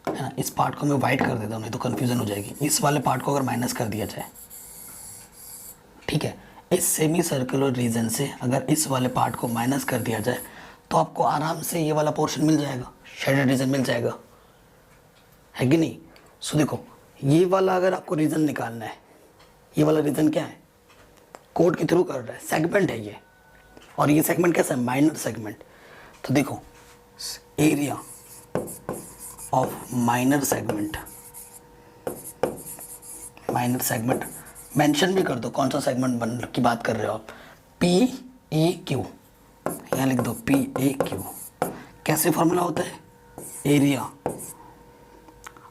है ना। इस पार्ट को मैं वाइट कर देता हूँ, नहीं तो कन्फ्यूजन हो जाएगी। इस वाले पार्ट को अगर माइनस कर दिया जाए, ठीक है, इस सेमी सर्कुलर रीजन से अगर इस वाले पार्ट को माइनस कर दिया जाए तो आपको आराम से ये वाला पोर्शन मिल जाएगा, शेडेड रीजन मिल जाएगा, है कि नहीं। सो देखो ये वाला अगर आपको रीजन निकालना है, ये वाला रीजन क्या है, कोड के थ्रू कर रहा है, सेगमेंट है ये, और ये सेगमेंट कैसा है, माइनर सेगमेंट। तो देखो area of minor segment, minor segment mention भी कर दो कौन सा सेगमेंट बन की बात कर रहे हो आप, पी ए क्यू, यहाँ लिख दो पी ए क्यू। कैसे फॉर्मूला होता है, एरिया,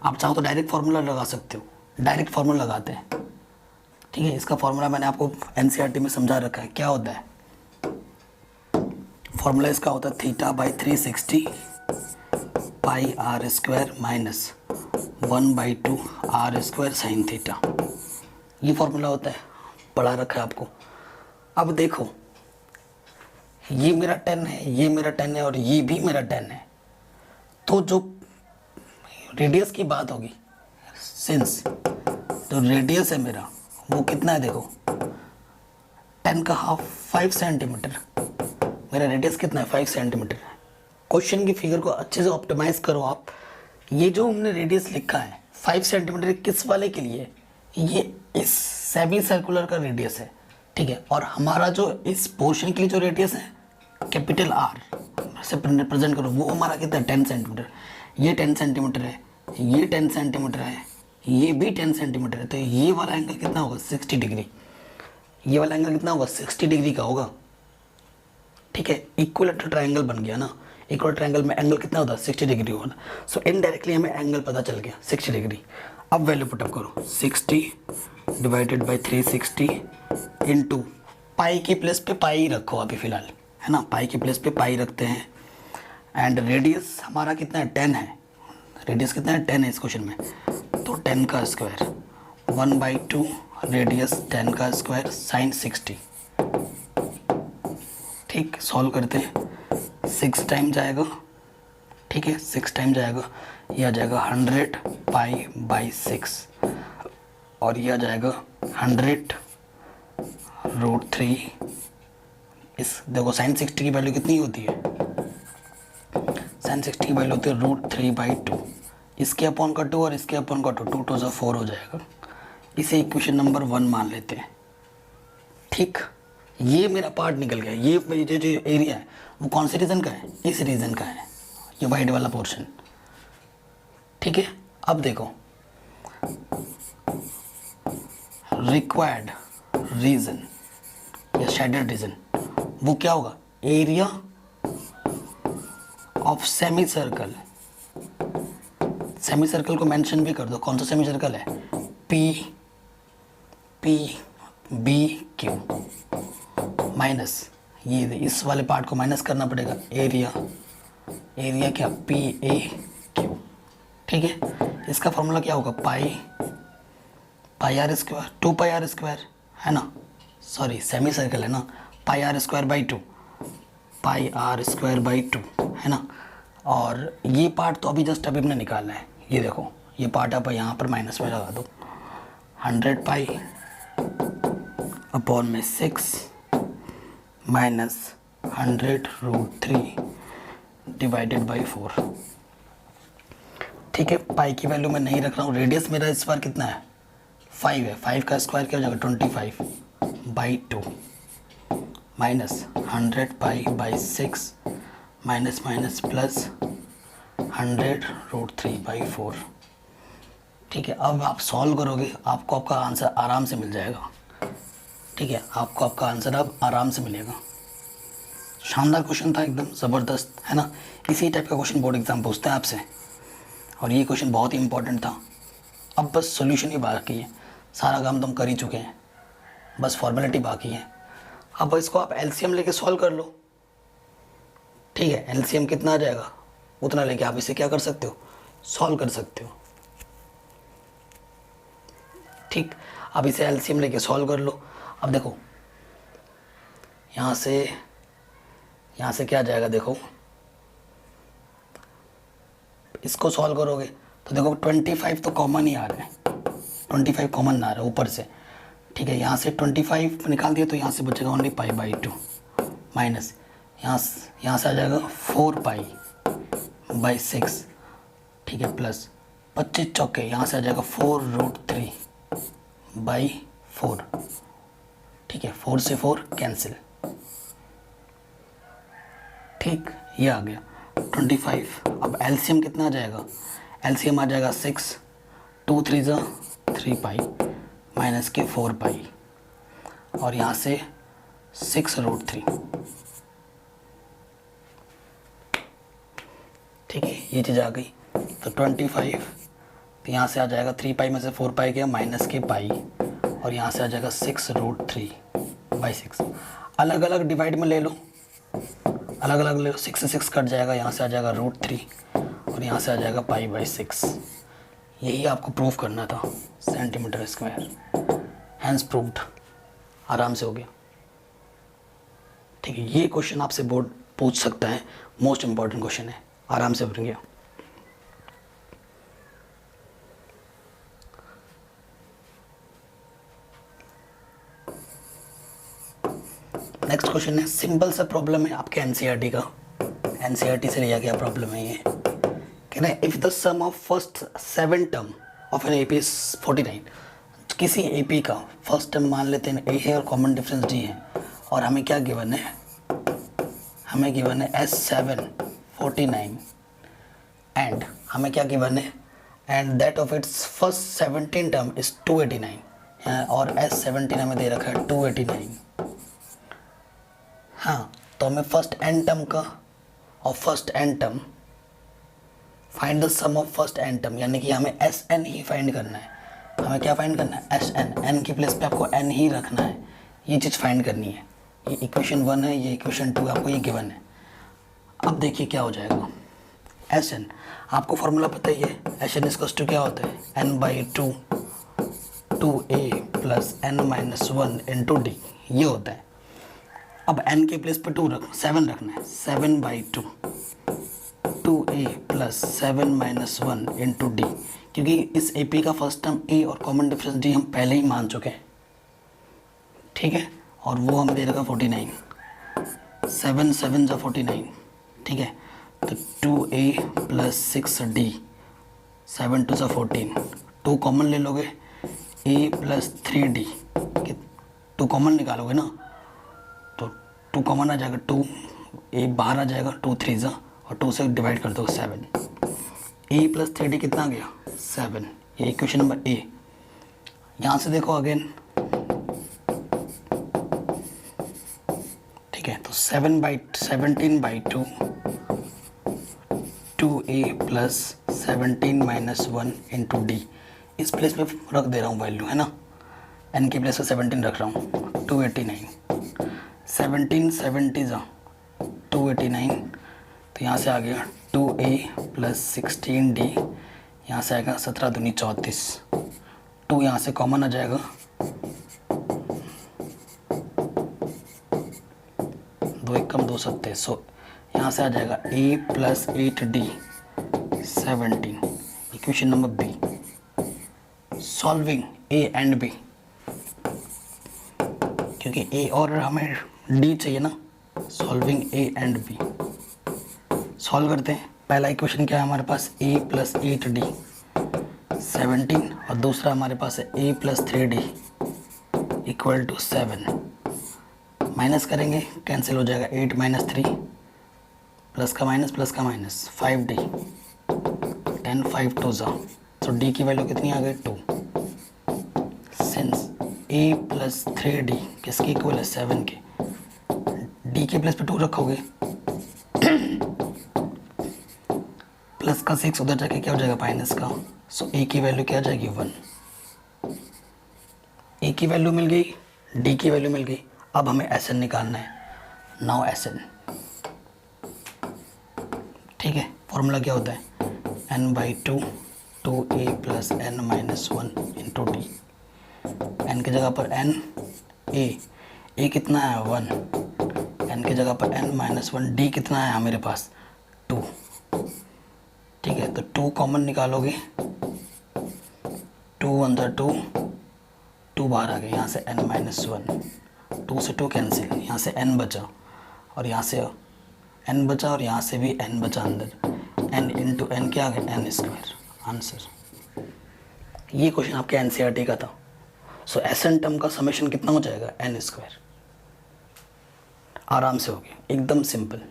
आप चाहो तो डायरेक्ट फार्मूला लगा सकते हो, डायरेक्ट फार्मूला लगाते हैं, ठीक है। इसका फार्मूला मैंने आपको एनसीईआरटी में समझा रखा है, क्या होता है फार्मूला, इसका होता है theta by 360 pi R square minus 1/2 R square sine theta, ये फार्मूला होता है, पढ़ा रखा है आपको। अब देखो ये मेरा 10 है, ये मेरा 10 है और ये भी मेरा 10 है, तो जो रेडियस की बात होगी, सिंस जो रेडियस है मेरा वो कितना है, देखो 10 का हाफ 5 सेंटीमीटर, मेरा रेडियस कितना है 5 सेंटीमीटर है। क्वेश्चन की फिगर को अच्छे से ऑप्टिमाइज करो आप, ये जो हमने रेडियस लिखा है 5 सेंटीमीटर किस वाले के लिए, ये इस सेमी सर्कुलर का रेडियस है, ठीक है। और हमारा जो इस पोर्शन के लिए जो रेडियस है कैपिटल आर से रिप्रेजेंट करो, वो हमारा कितना है 10 सेंटीमीटर, ये 10 सेंटीमीटर है, ये 10 सेंटीमीटर है, ये भी 10 सेंटीमीटर है, तो ये वाला एंगल कितना होगा 60 डिग्री, ये वाला एंगल कितना होगा 60 डिग्री का होगा, ठीक है। इक्विलेटरल ट्रायंगल बन गया ना, इक्वल ट्रायंगल में एंगल कितना होता है 60 डिग्री होना। सो इनडायरेक्टली हमें एंगल पता चल गया 60 डिग्री। अब वैल्यू पुटअप करो, 60 डिवाइडेड बाई 360 इंटू पाई की प्लेस पे पाई रखो अभी फ़िलहाल, है ना, पाई की प्लेस पे पाई रखते हैं। एंड रेडियस हमारा कितना है 10 है, रेडियस कितना है 10 है इस क्वेश्चन में, तो 10 का स्क्वायर 1/2 रेडियस 10 का स्क्वायर साइन 60, ठीक। सॉल्व करते हैं, 6 टाइम जाएगा, ठीक है, 6 टाइम जाएगा, यह आ जाएगा 100 पाई बाई 6 और यह आ जाएगा 100 √3 इस देखो साइन 60 की वैल्यू कितनी होती है, साइन 60 की वैल्यू होती है √3/2, इसके अपॉन का 2 और इसके अपॉन का 2, 2 2 से 4 हो जाएगा। इसे इक्वेशन नंबर 1 मान लेते हैं। ठीक, ये मेरा पार्ट निकल गया। ये मेरी जो एरिया है वो कौन से रीजन का है, इस रीजन का है, ये वाइट वाला पोर्शन। ठीक है, अब देखो रिक्वायर्ड रीजन या शेडेड रीजन वो क्या होगा, area of semi circle. Semi circle को मेंशन भी कर दो, कौन सा सेमी सर्कल है, PBQ माइनस ये इस वाले पार्ट को माइनस करना पड़ेगा, एरिया क्या PAQ। ठीक है, इसका फॉर्मूला क्या होगा, पाई r स्क्वायर, 2πr स्क्वायर है ना, सॉरी सेमी सर्कल है ना, πr square by 2, πr square by 2 है ना। और ये पार्ट तो अभी जस्ट अभी हमने निकालना है, ये देखो ये पार्ट आप यहाँ पर माइनस में लगा दो, 100 पाई अपॉन में 6 माइनस 100√3 डिवाइडेड बाई 4। ठीक है, पाई की वैल्यू मैं नहीं रख रहा हूँ, रेडियस मेरा इस बार कितना है, 5 है, 5 का स्क्वायर क्या हो जाएगा 25/2 minus 100 pi by 6 minus minus plus 100√3/4। ठीक है, अब आप सॉल्व करोगे आपको आपका आंसर आराम से मिल जाएगा। ठीक है, आपको आपका आंसर अब आराम से मिलेगा। शानदार क्वेश्चन था, एकदम ज़बरदस्त है ना। इसी टाइप का क्वेश्चन बोर्ड एग्जाम पूछते हैं आपसे, और ये क्वेश्चन बहुत ही इंपॉर्टेंट था। अब बस सॉल्यूशन ही बाकी है, सारा काम तो हम कर ही चुके हैं, बस फॉर्मेलिटी बाकी है। अब इसको आप एलसीएम लेके सॉल्व कर लो। ठीक है, एलसीएम कितना आ जाएगा उतना लेके आप इसे क्या कर सकते हो, सॉल्व कर सकते हो। ठीक, अब इसे एलसीएम लेके सॉल्व कर लो। अब देखो यहाँ से क्या जाएगा, देखो इसको सॉल्व करोगे तो देखो 25 तो कॉमन ही आ रहा है, 25 कॉमन आ रहा है ऊपर से। ठीक है, यहाँ से 25 निकाल दिया तो यहाँ से बचेगा ओनली π/2 माइनस यहाँ से आ जाएगा 4π/6। ठीक है, प्लस 25 चौके यहाँ से आ जाएगा 4√3/4। ठीक है, 4 से 4 कैंसिल। ठीक, ये आ गया 25। अब एलसीएम कितना आ जाएगा, एलसीएम आ जाएगा 6, 2 3 ज़ा 3π माइनस के 4π और यहाँ से 6√3। ठीक है, ये चीज़ आ गई तो 25, तो यहाँ से आ जाएगा 3π में से 4π गया माइनस के पाई और यहाँ से आ जाएगा 6√3/6। अलग अलग डिवाइड में ले लो, अलग अलग ले लो, 6 से 6 कट जाएगा, यहाँ से आ जाएगा √3 और यहाँ से आ जाएगा π/6। यही आपको प्रूव करना था, सेंटीमीटर स्क्वायर, हैंस प्रूव्ड, आराम से हो गया। ठीक है, ये क्वेश्चन आपसे बोर्ड पूछ सकता है, मोस्ट इंपॉर्टेंट क्वेश्चन है, आराम से भरेंगे। नेक्स्ट क्वेश्चन है, सिंपल सा प्रॉब्लम है आपके एनसीईआरटी का, एनसीईआरटी से लिया गया प्रॉब्लम है ये। कहना है if the sum of first 7 term of an AP is 49, किसी एपी का फर्स्ट टर्म मान लेते हैं ए है और कॉमन डिफरेंस डी है, और हमें क्या गिवन है, हमें गिवन है S7 49 एंड हमें क्या गिवन है, and that of its first 17 term is 289 और S17 हमें दे रखा है 289। हाँ, तो हमें फर्स्ट एन टर्म का और first n term find the sum of first n term, यानी कि हमें एस एन ही फाइंड करना है। हमें क्या फाइंड करना है, एस एन, एन की प्लेस पे आपको एन ही रखना है, ये चीज़ फाइंड करनी है। ये इक्वेशन 1 है, ये इक्वेशन 2 आपको ये गिवन है। अब देखिए क्या हो जाएगा, एस एन आपको फॉर्मूला पता ही है, एस एन इसको क्या होता है, n/2 2a plus n-1 into D, ये होता है। अब n के प्लेस पे 7 रखना है, 7/2 2a प्लस 7-1 इंटू डी, क्योंकि इस AP का फर्स्ट टर्म a और कॉमन डिफरेंस d हम पहले ही मान चुके हैं। ठीक है, और वो हमें दे रखा 49, 7 7 जा 49, ठीक है। तो 2a प्लस 6d, 7 2 जा 14, 2 कॉमन ले लोगे, a प्लस 3d, 2 कॉमन निकालोगे ना, तो 2 कॉमन आ जाएगा, 2 a बाहर आ जाएगा, 2 3 जा, और 2 से डिवाइड कर दो 7, a प्लस 3d कितना आ गया 7, ये इक्वेशन नंबर ए। यहाँ से देखो अगेन, ठीक है। तो 17/2 2a plus 17 minus 1 into D, इस प्लेस पे रख दे रहा हूँ वैल्यू, है ना, n की प्लेस पे 17 रख रहा हूँ, 289, 17 70 जा 289, तो यहाँ से आ गया 2a प्लस 16d, यहाँ से आएगा 17 दूनी 34, 2 यहाँ से कॉमन आ जाएगा, 2 1 कम 2 सत्ते, सो यहाँ से आ जाएगा a plus 8d 17, equation number B. Solving a and b, क्योंकि a और हमें d चाहिए ना, solving a and b, solve करते हैं। पहला इक्वेशन क्या है हमारे पास, a प्लस 8d 17, और दूसरा हमारे पास है a plus 3d equal to 7, minus करेंगे कैंसिल हो जाएगा, 8 माइनस 3, प्लस का माइनस 5d, 10 5 2 जा, तो d की वैल्यू कितनी आ गई 2, सिंस a प्लस 3d किसकी इक्वल है 7 के, d के प्लस पे 2 रखोगे, प्लस का 6 उधर जाके क्या हो जाएगा माइनस का, सो a की वैल्यू क्या आ जाएगी 1, a की वैल्यू मिल गई, d की वैल्यू मिल गई। अब हमें Sn निकालना है, नाउ Sn, ठीक है। फॉर्मूला क्या होता है, n/2 2a plus n minus 1 into D, n की जगह पर n, a कितना है 1, n की जगह पर n माइनस 1, d कितना है मेरे पास 2, ठीक है। तो 2 कॉमन निकालोगे, 2 1 जा 2, 2 बाहर आ गए, यहाँ से n माइनस 1, 2 से 2 कैंसिल, यहाँ से n बचा, और यहाँ से n बचा, और यहाँ से भी n बचा अंदर, n इंटू n क्या आ गया n स्क्वायर, आंसर। ये क्वेश्चन आपके एनसीईआरटी का था। सो Sn टर्म का समेशन कितना हो जाएगा n स्क्वायर, आराम से हो गया, एकदम सिंपल।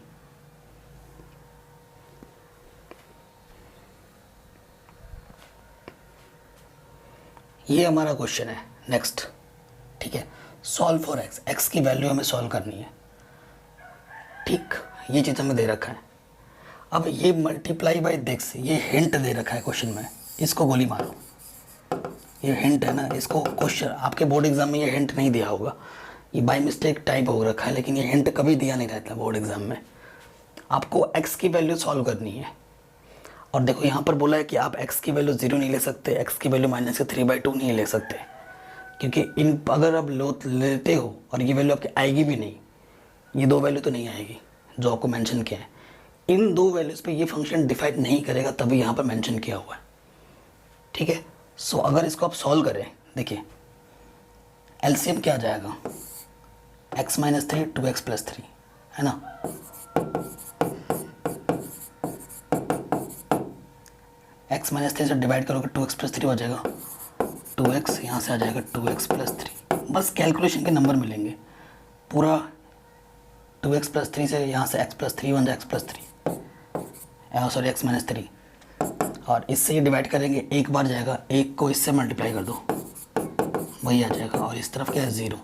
ये हमारा क्वेश्चन है नेक्स्ट, ठीक है। सॉल्व फॉर x, x की वैल्यू हमें सॉल्व करनी है, ठीक, ये चीज़ हमें दे रखा है। अब ये मल्टीप्लाई बाय दिस, ये हिंट दे रखा है क्वेश्चन में, इसको गोली मारो, ये हिंट है ना, इसको क्वेश्चन आपके बोर्ड एग्जाम में ये हिंट नहीं दिया होगा, ये बाय मिस्टेक टाइप हो रखा है, लेकिन ये हिंट कभी दिया नहीं रहता बोर्ड एग्जाम में। आपको x की वैल्यू सॉल्व करनी है, और देखो यहाँ पर बोला है कि आप x की वैल्यू 0 नहीं ले सकते, x की वैल्यू -3/2 नहीं ले सकते, क्योंकि इन अगर आप लेते हो और ये वैल्यू आपकी आएगी भी नहीं, ये 2 वैल्यू तो नहीं आएगी जो आपको मेंशन किया है, इन 2 वैल्यूज़ पे ये फंक्शन डिफाइड नहीं करेगा, तभी यहाँ पर मेंशन किया हुआ है, ठीक है। सो अगर इसको आप सॉल्व करें, देखिए एलसीएम क्या आ जाएगा, x - 3 2x + 3, है ना, x - 3 से डिवाइड करोगे 2x + 3 हो जाएगा, 2x यहाँ से आ जाएगा 2x + 3, बस कैलकुलेशन के नंबर मिलेंगे, पूरा 2x + 3 से यहाँ से x + 3 बन जाए, x + 3 सॉरी x - 3, और इससे ये डिवाइड करेंगे, एक बार जाएगा, एक को इससे मल्टीप्लाई कर दो वही आ जाएगा, और इस तरफ क्या है 0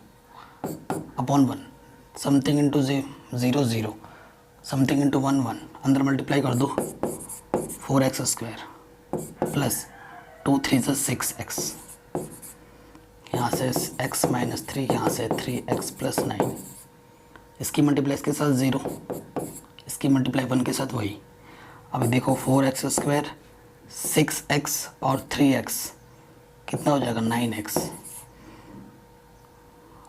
upon 1, something into 0 0, something into 1 1, अंदर मल्टीप्लाई कर दो 4x² प्लस 2 3 से 6x, यहाँ से x - 3, यहाँ से 3x + 9, इसकी मल्टीप्लाई इसके साथ 0, इसकी मल्टीप्लाई 1 के साथ वही। अभी देखो 4x², 6x और 3x कितना हो जाएगा 9x,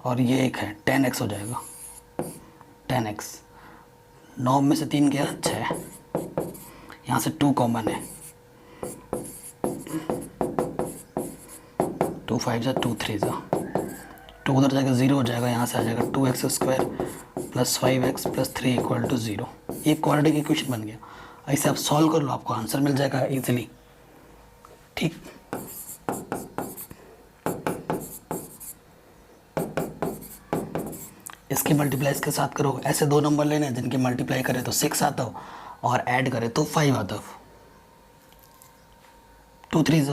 और ये एक है 10x हो जाएगा, 10x, 9 में से 3 गया 6, यहाँ से 2 कॉमन है, 2 5 जा 2 3 जा टू उधर जाएगा 0 हो जाएगा, यहाँ से आ जाएगा 2x² + 5x + 3 = 0। ये क्वाड्रेटिक इक्वेशन बन गया। ऐसे आप सॉल्व कर लो, आपको आंसर मिल जाएगा इजीली। ठीक, इसकी मल्टीप्लाई इसके साथ करो। ऐसे दो नंबर लेने हैं जिनकी मल्टीप्लाई करें तो 6 आता हो और ऐड करें तो 5 आता हो। 2 3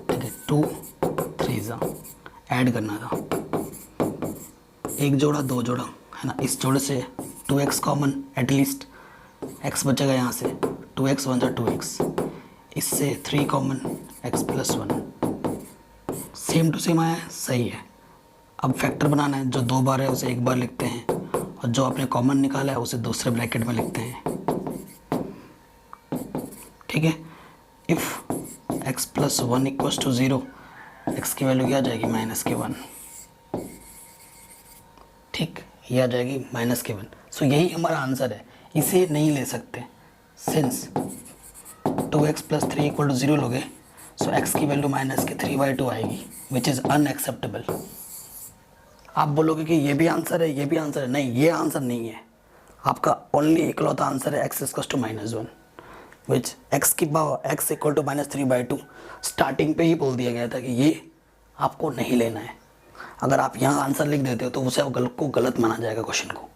ठीक है, 2 3 ऐड करना था, एक जोड़ा दो जोड़ा है ना। इस जोड़े से 2x कॉमन, एटलीस्ट x बचेगा यहाँ से, 2x 1 2x, इससे 3 common, x + 1, same to same आया, सही है। अब फैक्टर बनाना है, जो 2 बार है उसे 1 बार लिखते हैं और जो आपने कॉमन निकाला है उसे दूसरे ब्रैकेट में लिखते हैं। ठीक है, इफ़ x + 1 = 0, x की वैल्यू क्या आ जाएगी -1। ठीक, ये आ जाएगी -1। सो यही हमारा आंसर है, इसे नहीं ले सकते। सिंस 2x + 3 = 0 लोगे, सो x की वैल्यू -3/2 आएगी, विच इज़ अनएक्सेप्टेबल। आप बोलोगे कि ये भी आंसर है, ये भी आंसर है। नहीं, ये आंसर नहीं है। आपका ओनली इकलौता आंसर है x = -1, विच x की पावर x = -3/2 स्टार्टिंग पे ही बोल दिया गया था कि ये आपको नहीं लेना है। अगर आप यहाँ आंसर लिख देते हो तो उसे गलत माना जाएगा क्वेश्चन को।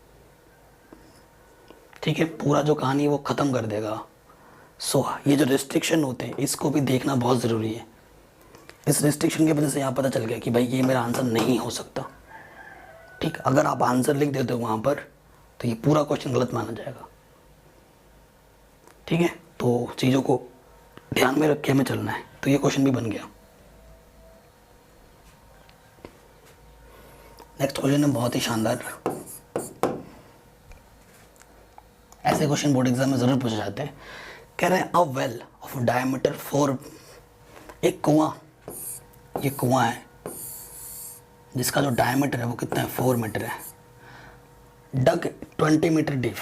ठीक है, पूरा जो कहानी है वो ख़त्म कर देगा। सो ये जो रिस्ट्रिक्शन होते हैं इसको भी देखना बहुत ज़रूरी है। इस रिस्ट्रिक्शन की वजह से यहाँ पता चल गया कि भाई ये मेरा आंसर नहीं हो सकता। ठीक, अगर आप आंसर लिख देते हो वहाँ पर तो ये पूरा क्वेश्चन गलत माना जाएगा। ठीक है, तो चीज़ों को ध्यान में रख के हमें चलना है। तो ये क्वेश्चन भी बन गया। नेक्स्ट क्वेश्चन है बहुत ही शानदार। ऐसे क्वेश्चन बोर्ड एग्जाम में ज़रूर पूछे जाते हैं। कह रहे हैं अ वेल ऑफ डायमीटर 4, एक कुआं, ये कुआं है जिसका जो डायमीटर है वो कितना है, 4 मीटर है। डग 20 मीटर डीप,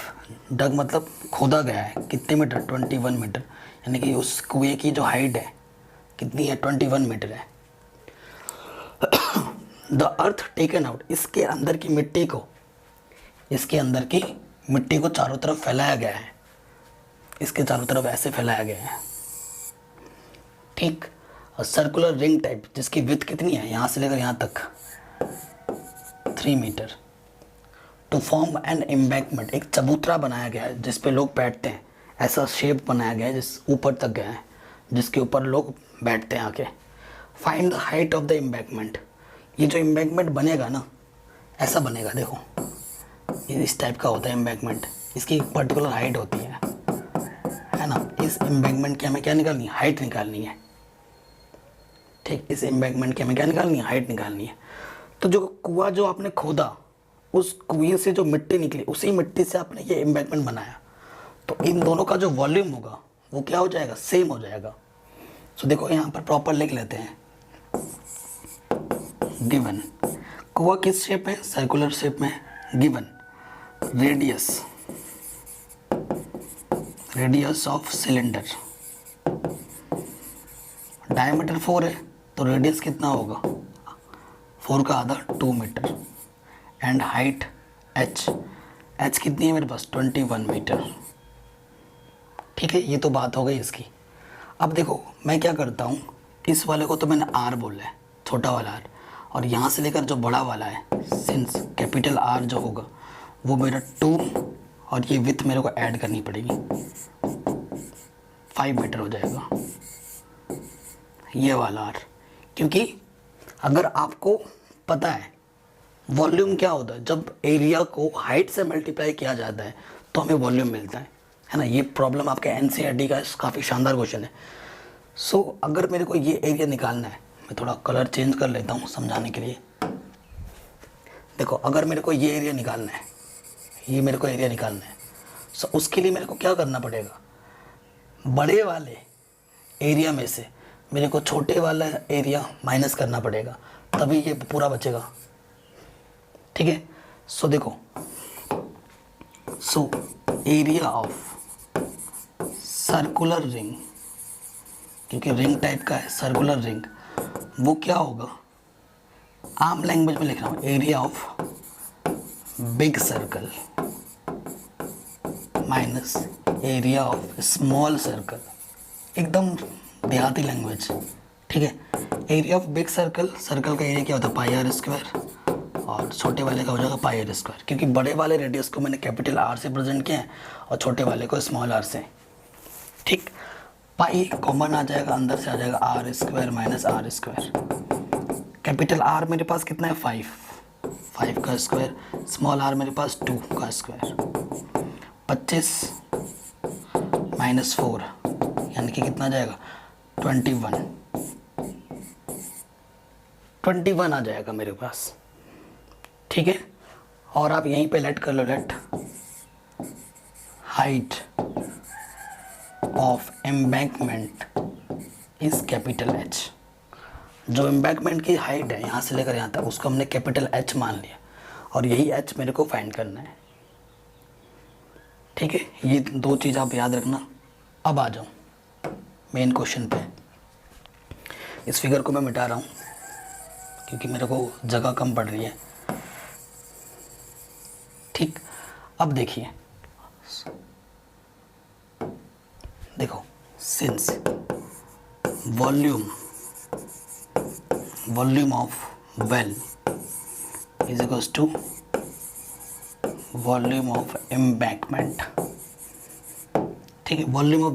डग मतलब खोदा गया है, कितने मीटर, 21 मीटर, यानी कि उस कुएं की जो हाइट है कितनी है, 21 मीटर है। द अर्थ टेकन आउट, इसके अंदर की मिट्टी को, इसके अंदर की मिट्टी को चारों तरफ फैलाया गया है, इसके चारों तरफ ऐसे फैलाया गया है। ठीक, और सर्कुलर रिंग टाइप जिसकी विड्थ कितनी है, यहाँ से लेकर यहाँ तक 3 metre. To form an embankment, एक चबूतरा बनाया गया है जिस पे लोग बैठते हैं, ऐसा शेप बनाया गया है जिस ऊपर तक गया है जिसके ऊपर लोग बैठते हैं आके। Find the height of the embankment, ये जो एम्बैंकमेंट बनेगा ना ऐसा बनेगा, देखो ये इस टाइप का होता है एम्बैंकमेंट, इसकी एक पर्टिकुलर हाइट होती है ना। इस एम्बैंकमेंट की हमें क्या निकालनी है, हाइट निकालनी है। ठीक, इस एम्बैंकमेंट की हमें क्या निकालनी है, हाइट निकालनी है। तो जो कुआं जो आपने खोदा, उस कुएं से जो मिट्टी निकली, उसी मिट्टी से आपने ये एम्बैंकमेंट बनाया, तो इन दोनों का जो वॉल्यूम होगा वो क्या हो जाएगा, सेम हो जाएगा। तो देखो यहाँ पर प्रॉपर लिख लेते हैं। गिवन, कुआं किस शेप में, सर्कुलर शेप में। Given radius, radius of cylinder, diameter 4 है तो रेडियस कितना होगा, 4 का आधा 2 metre. And height h, h कितनी है मेरे पास, 21 मीटर। ठीक है, ये तो बात हो गई इसकी। अब देखो मैं क्या करता हूँ, इस वाले को तो मैंने r बोला है, छोटा वाला r, और यहाँ से लेकर जो बड़ा वाला है, सिंस कैपिटल R जो होगा वो मेरा 2, और ये विथ मेरे को ऐड करनी पड़ेगी, 5 मीटर हो जाएगा ये वाला r। क्योंकि अगर आपको पता है वॉल्यूम क्या होता है, जब एरिया को हाइट से मल्टीप्लाई किया जाता है तो हमें वॉल्यूम मिलता है ना। ये प्रॉब्लम आपके एनसीईआरटी का काफ़ी शानदार क्वेश्चन है। सो अगर मेरे को ये एरिया निकालना है, मैं थोड़ा कलर चेंज कर लेता हूँ समझाने के लिए। देखो अगर मेरे को ये एरिया निकालना है, ये मेरे को एरिया निकालना है, सो उसके लिए मेरे को क्या करना पड़ेगा, बड़े वाले एरिया में से मेरे को छोटे वाला एरिया माइनस करना पड़ेगा, तभी ये पूरा बचेगा। ठीक है, सो देखो, so area of circular ring, क्योंकि रिंग टाइप का है सर्कुलर रिंग, वो क्या होगा, आम लैंग्वेज में लिख रहा हूँ, area of big circle minus area of small circle, एकदम देहाती लैंग्वेज। ठीक है, area of big circle, circle का एरिया क्या होता है पाई आर स्क्वायर, और छोटे वाले का हो जाएगा पाई आर स्क्वायर, क्योंकि बड़े वाले रेडियस को मैंने कैपिटल आर से प्रेजेंट किया है और छोटे वाले को स्मॉल आर से। ठीक, पाई कॉमन आ जाएगा, अंदर से आ जाएगा R square minus R square. Capital R मेरे पास कितना है 5 का स्क्वायर, स्मॉल आर मेरे पास 2 का स्क्वायर, 25 माइनस 4 यानी कि कितना आ जाएगा 21 आ जाएगा मेरे पास। ठीक है, और आप यहीं पे लेट कर लो, let height of embankment is capital H. जो एम्बैंकमेंट की हाइट है यहाँ से लेकर यहाँ तक, उसको हमने कैपिटल एच मान लिया और यही एच मेरे को फाइंड करना है। ठीक है, ये दो चीज़ आप याद रखना। अब आ जाऊँ मेन क्वेश्चन पे। इस फिगर को मैं मिटा रहा हूँ क्योंकि मेरे को जगह कम पड़ रही है। ठीक, अब देखिए, देखो since volume of well is equals to volume of embankment. ठीक है, वॉल्यूम ऑफ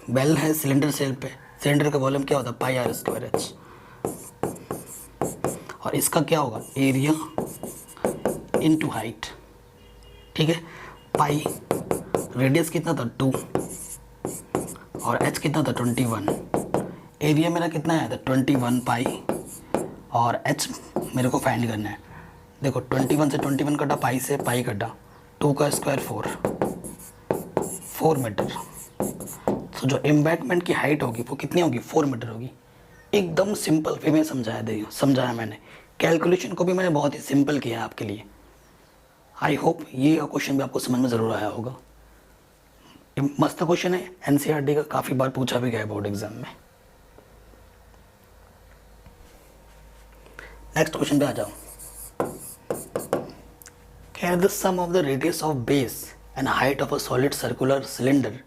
वेल है सिलेंडर सेल पे, सिलेंडर का वॉल्यूम क्या होता है पाई आर स्क्वायर एच, और इसका क्या होगा एरिया इनटू हाइट। ठीक है, पाई रेडियस कितना था 2 और एच कितना था 21, एरिया मेरा कितना है 21 पाई और एच मेरे को फाइंड करना है। देखो 21 से 21 कटा, पाई से पाई कटा, 2 का स्क्वायर 4 मीटर। तो जो एम्बैंकमेंट की हाइट होगी वो कितनी होगी 4 मीटर होगी। एकदम सिंपल वे में समझाया मैंने। कैलकुलेशन को भी मैंने बहुत ही सिंपल किया है आपके लिए। आई होप ये क्वेश्चन भी आपको समझ में ज़रूर आया होगा। मस्त क्वेश्चन है, एनसीईआरटी का काफ़ी बार पूछा भी गया है बोर्ड एग्जाम में। नेक्स्ट क्वेश्चन पे आ जाओ। क्या the sum of the radius of base and height of a solid circular cylinder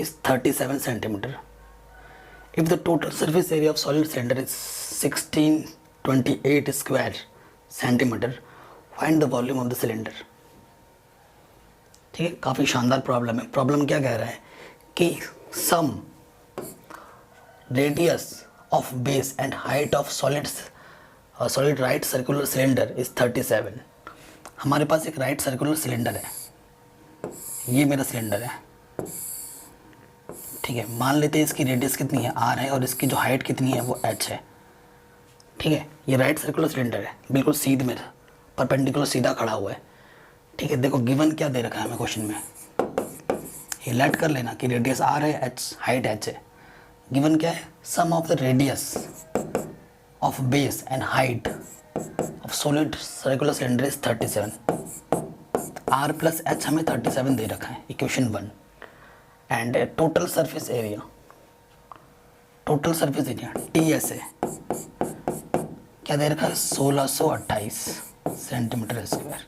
is 37 centimeter. If the total surface area of solid cylinder is 1628 square centimeter, find the volume of the cylinder. ठीक है, काफ़ी शानदार problem है। Problem क्या कह रहा है कि sum radius of base and height of solid right circular cylinder is 37। हमारे पास एक राइट सर्कुलर सिलेंडर है, ये मेरा सिलेंडर है। ठीक है, मान लेते हैं इसकी रेडियस कितनी है r है और इसकी जो हाइट कितनी है वो h है। ठीक है, ये राइट सर्कुलर सिलेंडर है, बिल्कुल सीधे में परपेंडिकुलर सीधा खड़ा हुआ है। ठीक है, देखो गिवन क्या दे रखा है हमें क्वेश्चन में, ये लेट कर लेना कि रेडियस r है, h हाइट h है। गिवन क्या है, sum of the radius of base and height of solid circular cylinder is 37। r plus h हमें 37 दे रखा है, equation 1। And total surface area TS है, क्या दे रखा है 1628 सेंटीमीटर स्क्वायर।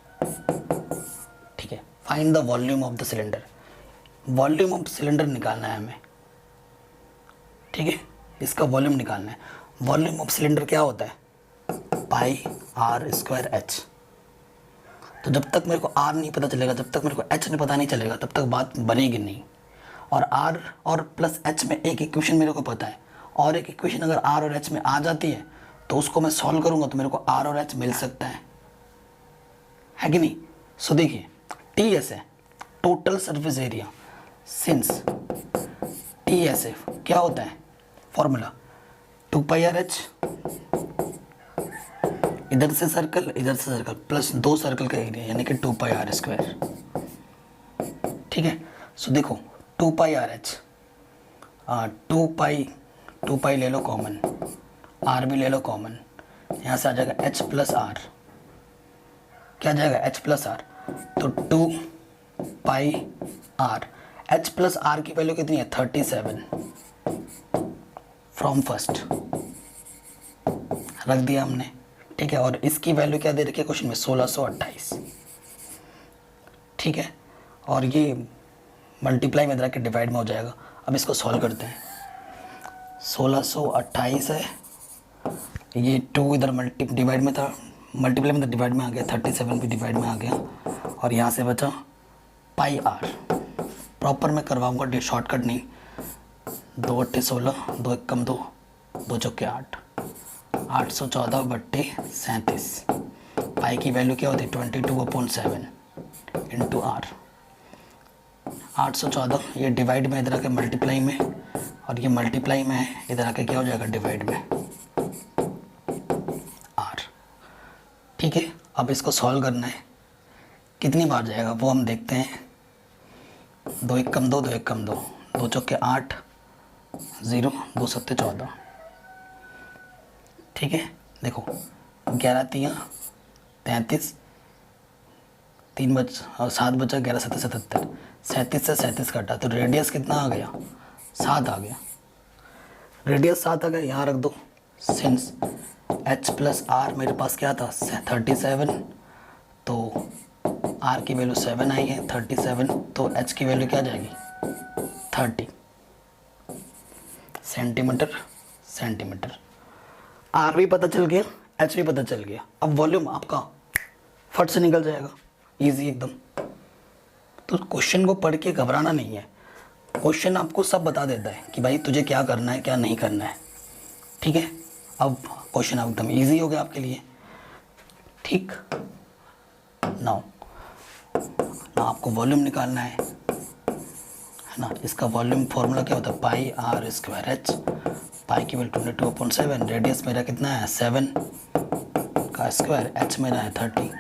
ठीक है, find the volume of the cylinder. Volume of cylinder निकालना है हमें। ठीक है, इसका वॉल्यूम निकालना है। वॉल्यूम ऑफ सिलेंडर क्या होता है पाई आर स्क्वायर एच। तो जब तक मेरे को आर नहीं पता चलेगा, जब तक मेरे को एच नहीं पता नहीं चलेगा, तब तक बात बनेगी नहीं। और आर और प्लस एच में एक इक्वेशन मेरे को पता है, और एक इक्वेशन अगर आर और एच में आ जाती है तो उसको मैं सॉल्व करूंगा तो मेरे को आर और एच मिल सकता है कि नहीं। सो देखिए TS है total surface area, since TS है क्या होता है फॉर्मूला 2πRH, इधर से सर्कल प्लस 2 सर्कल का एरिया यानी कि 2πr²। ठीक है, सो देखो 2πRH, 2π ले लो कॉमन, r भी ले लो कॉमन, यहाँ से आ जाएगा h प्लस आर। क्या आ जाएगा h प्लस आर, तो 2πr। h प्लस आर की वैल्यू कितनी है 37 फ्रॉम फर्स्ट रख दिया हमने। ठीक है, और इसकी वैल्यू क्या दे रखी है क्वेश्चन में, 1628। ठीक है, और ये मल्टीप्लाई में के डिवाइड में हो जाएगा। अब इसको सॉल्व करते हैं। 1628 है, ये 2 इधर डिवाइड में था, मल्टीप्लाई में तो डिवाइड में आ गया, 37 भी डिवाइड में आ गया, और यहाँ से बचा पाई आर। प्रॉपर मैं करवाऊँगा, शॉर्टकट नहीं। 2 8 16, 2 1 कम 2, 2 चौके 8, 814/37। पाई की वैल्यू क्या होती है, 22/7 इंटू आर। 814 ये डिवाइड में इधर आके मल्टीप्लाई में, और ये मल्टीप्लाई में है, इधर आके क्या हो जाएगा, डिवाइड में आर। ठीक है, अब इसको सॉल्व करना है, कितनी बार जाएगा वो हम देखते हैं। 2 1 कम 2, 2 1 कम 2, 2 चौके 8, 0, 2 7 14। ठीक है, देखो 11 3 33, 3 और 7 बचा, 11 7 77, 37 से 37 कटा, तो रेडियस कितना आ गया, 7 आ गया। रेडियस 7 आ गया, यहाँ रख दो। सिंस h प्लस आर मेरे पास क्या था, 37, तो r की वैल्यू 7 आई है, 37, तो h की वैल्यू क्या आ जाएगी, 30 सेंटीमीटर। r भी पता चल गया, h भी पता चल गया। अब वॉल्यूम आपका फट से निकल जाएगा, इजी एकदम। तो क्वेश्चन को पढ़ के घबराना नहीं है, क्वेश्चन आपको सब बता देता है कि भाई तुझे क्या करना है क्या नहीं करना है। ठीक है, अब क्वेश्चन एकदम इजी हो गया आपके लिए। ठीक, नाउ आपको वॉल्यूम निकालना है ना। इसका वॉल्यूम फॉर्मूला क्या होता है, पाई आर स्क्वायर एच। पाई की वैल्यू 22/7, रेडियस मेरा कितना है 7 का स्क्वायर, एच मेरा है 30,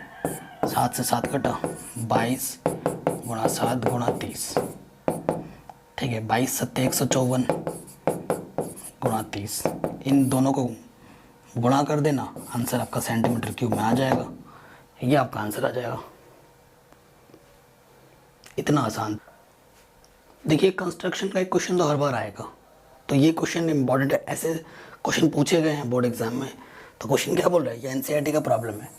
7 से 7 कटा, 22 गुणा 7 गुणा 30। ठीक है, 22 7 154 गुणा 30, इन दोनों को गुणा कर देना, आंसर आपका सेंटीमीटर क्यूब में आ जाएगा। ये आपका आंसर आ जाएगा, इतना आसान। देखिए कंस्ट्रक्शन का एक क्वेश्चन तो हर बार आएगा, तो ये क्वेश्चन इंपॉर्टेंट है। ऐसे क्वेश्चन पूछे गए हैं बोर्ड एग्जाम में, तो क्वेश्चन क्या बोल रहा है, ये एनसीईआरटी का प्रॉब्लम है।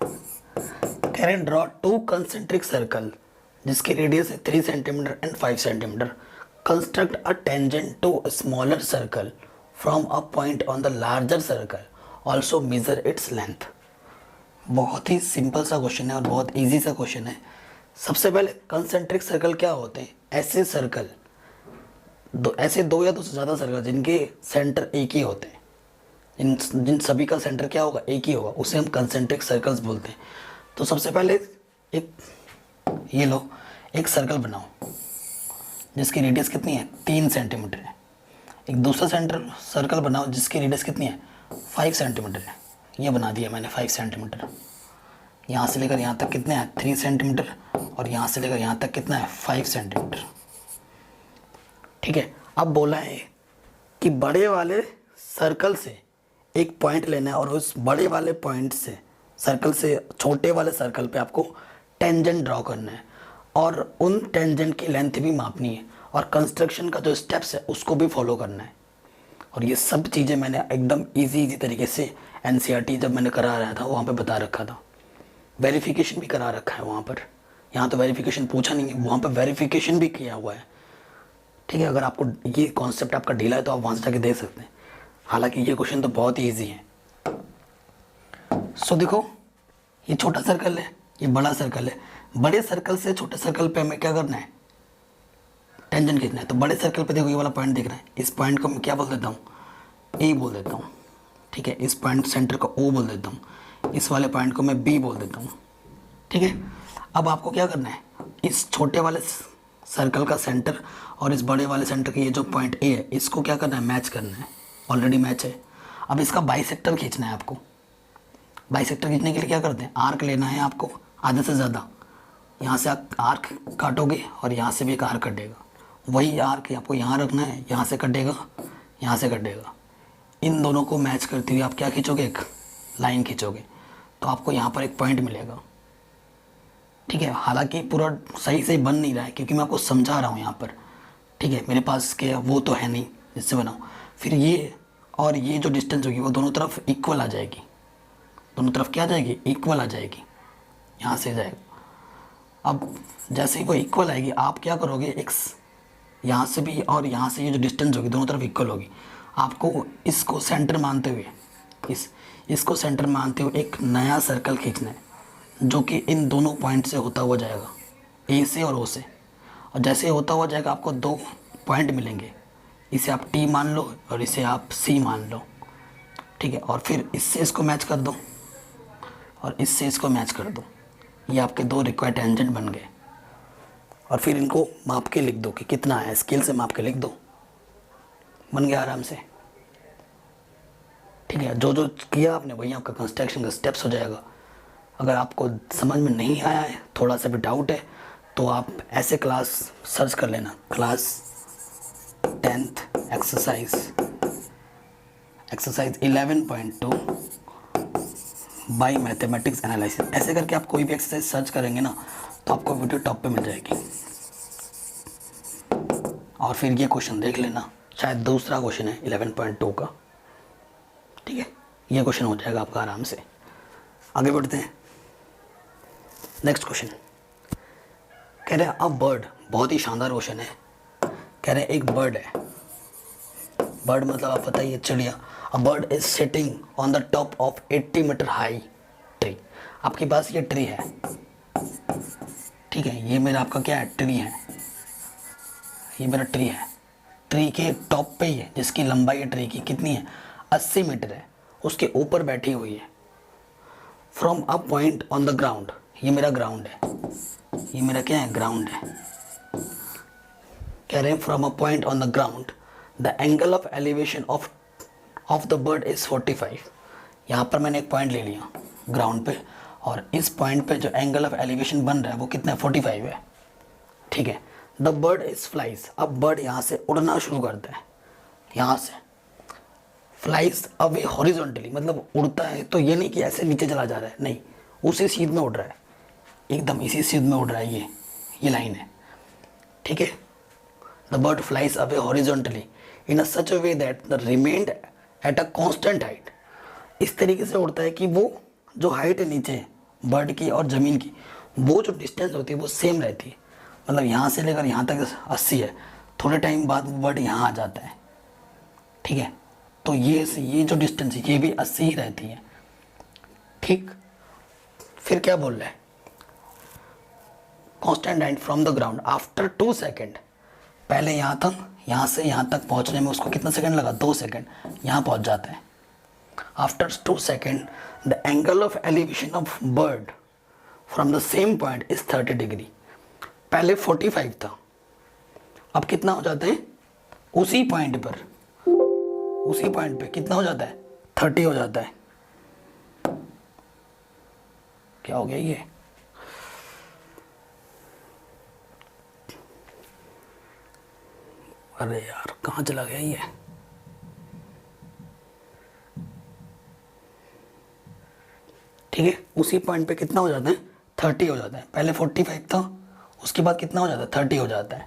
कह रहे हैं ड्रॉ 2 कंसेंट्रिक सर्कल जिसकी रेडियस है 3 centimetre and 5 centimetre. Construct a tangent to smaller circle from a point on the larger circle, also measure its length. बहुत ही सिंपल सा क्वेश्चन है और बहुत ईजी सा क्वेश्चन है। सबसे पहले कंसेंट्रिक सर्कल क्या होते हैं, ऐसे सर्कल, ऐसे 2 या 2 से ज़्यादा सर्कल जिनके सेंटर एक ही होते हैं, जिन सभी का सेंटर क्या होगा, एक ही होगा, उसे हम कंसेंट्रिक सर्कल्स बोलते हैं। तो सबसे पहले एक ये लो, एक सर्कल बनाओ जिसकी रेडियस कितनी है, 3 सेंटीमीटर है। एक दूसरा सर्कल बनाओ जिसकी रेडियस कितनी है, 5 सेंटीमीटर है। ये बना दिया मैंने 5 सेंटीमीटर। यहाँ से लेकर यहाँ तक कितने हैं, 3 सेंटीमीटर, और यहाँ से लेकर यहाँ तक कितना है, 5 सेंटीमीटर। ठीक है, अब बोला है कि बड़े वाले सर्कल से एक पॉइंट लेना है और उस बड़े वाले पॉइंट से, सर्कल से छोटे वाले सर्कल पे आपको टेंजेंट ड्रॉ करना है और उन टेंजेंट की लेंथ भी मापनी है और कंस्ट्रक्शन का जो स्टेप्स है उसको भी फॉलो करना है। और ये सब चीज़ें मैंने एकदम इजी तरीके से एनसीईआरटी जब मैंने करा रहा था वहाँ पे बता रखा था। वेरिफिकेशन भी करा रखा है वहाँ पर। यहाँ तो वेरिफिकेशन पूछा नहीं है, वहाँ पर वेरिफिकेशन भी किया हुआ है। ठीक है, अगर आपको ये कॉन्सेप्ट आपका ढीला है तो आप वहाँ से जाके देख सकते हैं। हालांकि ये क्वेश्चन तो बहुत ही ईजी है। सो देखो, ये छोटा सर्कल है, ये बड़ा सर्कल है। बड़े सर्कल से छोटे सर्कल पे हमें क्या करना है, टेंजेंट खींचना है। तो बड़े सर्कल पे देखो ये वाला पॉइंट दिख रहा है, इस पॉइंट को मैं क्या बोल देता हूँ, ए बोल देता हूँ। ठीक है, इस पॉइंट सेंटर को ओ बोल देता हूँ, इस वाले पॉइंट को मैं बी बोल देता हूँ। ठीक है, अब आपको क्या करना है, इस छोटे वाले सर्कल का सेंटर और इस बड़े वाले सेंटर की ये जो पॉइंट ए है इसको क्या करना है, मैच करना है। ऑलरेडी मैच है। अब इसका बाइसेक्टर खींचना है आपको। बाइसेक्टर खींचने के लिए क्या करते हैं, आर्क लेना है आपको आधे से ज़्यादा। यहाँ से आप आर्क काटोगे और यहाँ से भी एक आर्क कटेगा। वही आर्क आपको यहाँ रखना है, यहाँ से कटेगा, यहाँ से कटेगा। इन दोनों को मैच करते हुए आप क्या खींचोगे, एक लाइन खींचोगे, तो आपको यहाँ पर एक पॉइंट मिलेगा। ठीक है, हालांकि पूरा सही से बन नहीं रहा है क्योंकि मैं आपको समझा रहा हूँ यहाँ पर। ठीक है, मेरे पास के वो तो है नहीं जिससे बनाऊँ। फिर ये और ये जो डिस्टेंस होगी वो दोनों तरफ इक्वल आ जाएगी। दोनों तरफ क्या आ जाएगी, इक्वल आ जाएगी, यहाँ से जाएगा। अब जैसे ही वो इक्वल आएगी आप क्या करोगे, एक्स यहाँ से भी और यहाँ से ये जो डिस्टेंस होगी दोनों तरफ इक्वल होगी। आपको इसको सेंटर मानते हुए इसको सेंटर मानते हुए एक नया सर्कल खींचना है जो कि इन दोनों पॉइंट से होता हुआ जाएगा, ए से और ओ से। और जैसे होता हुआ जाएगा आपको दो पॉइंट मिलेंगे, इसे आप टी मान लो और इसे आप सी मान लो, ठीक है। और फिर इससे इसको मैच कर दो और इससे इसको मैच कर दो, ये आपके दो रिक्वायर्ड टेंजेंट बन गए। और फिर इनको माप के लिख दो कि कितना है, स्केल से माप के लिख दो, बन गया आराम से, ठीक है। जो जो किया आपने वही आपका कंस्ट्रक्शन का स्टेप्स हो जाएगा। अगर आपको समझ में नहीं आया है, थोड़ा सा भी डाउट है, तो आप ऐसे क्लास सर्च कर लेना, class 10th exercise 11.2 by mathematics analysis, ऐसे करके आप कोई भी एक्सरसाइज सर्च करेंगे ना तो आपको वीडियो टॉप पे मिल जाएगी। और फिर ये क्वेश्चन देख लेना, शायद दूसरा क्वेश्चन है 11.2 का, ठीक है। ये क्वेश्चन हो जाएगा आपका आराम से। आगे बढ़ते हैं, नेक्स्ट क्वेश्चन कह रहे हैं अ बर्ड, बहुत ही शानदार क्वेश्चन है। कह रहे हैं एक बर्ड है, बर्ड मतलब आप बताइए चिड़िया। A bird is sitting on the top of 80 metre high tree. आपके पास ये ट्री है, ठीक है, ये मेरा आपका क्या है, ट्री है, ये मेरा ट्री है। ट्री के टॉप पे ही है, जिसकी लंबाई है ट्री की कितनी है, 80 मीटर है, उसके ऊपर बैठी हुई है। From a point on the ground, ये मेरा ग्राउंड है, ये मेरा क्या है, ग्राउंड है। कह रहे हैं from a point on the ground the angle of elevation of the bird is 45। यहाँ पर मैंने एक पॉइंट ले लिया ग्राउंड पे, और इस पॉइंट पे जो एंगल ऑफ एलिवेशन बन रहा है वो कितना है, 45 है, ठीक है। द बर्ड इज फ्लाइज, अब बर्ड यहाँ से उड़ना शुरू करता है, यहाँ से फ्लाइज अवे हॉरिजॉन्टली, मतलब उड़ता है तो ये नहीं कि ऐसे नीचे चला जा रहा है, नहीं, उसी सीध में उड़ रहा है, एकदम इसी सीध में उड़ रहा है, ये लाइन है, ठीक है। The bird flies away horizontally in a such a way that the remained at a constant height. इस तरीके से उड़ता है कि वो जो हाइट है नीचे बर्ड की और ज़मीन की, वो जो डिस्टेंस होती है वो सेम रहती है। मतलब यहाँ से लेकर यहाँ तक 80 है, थोड़े टाइम बाद बर्ड यहाँ आ जाता है, ठीक है। तो ये जो डिस्टेंस है ये भी 80 ही रहती है, ठीक। फिर क्या बोल रहा है, constant height from the ground after 2 second. पहले यहाँ था, यहाँ से यहाँ तक पहुँचने में उसको कितना सेकंड लगा, 2 सेकंड, यहाँ पहुँच जाता है। After 2 second the angle of elevation of bird from the same point is 30 degree. पहले 45 था, अब कितना हो जाता है, उसी पॉइंट पे कितना हो जाता है, 30 हो जाता है। क्या हो गया ये, अरे यार कहाँ चला गया ये, ठीक है। उसी पॉइंट पे कितना हो जाता है, 30 हो जाता है। पहले 45 था, उसके बाद कितना हो जाता है, 30 हो जाता है,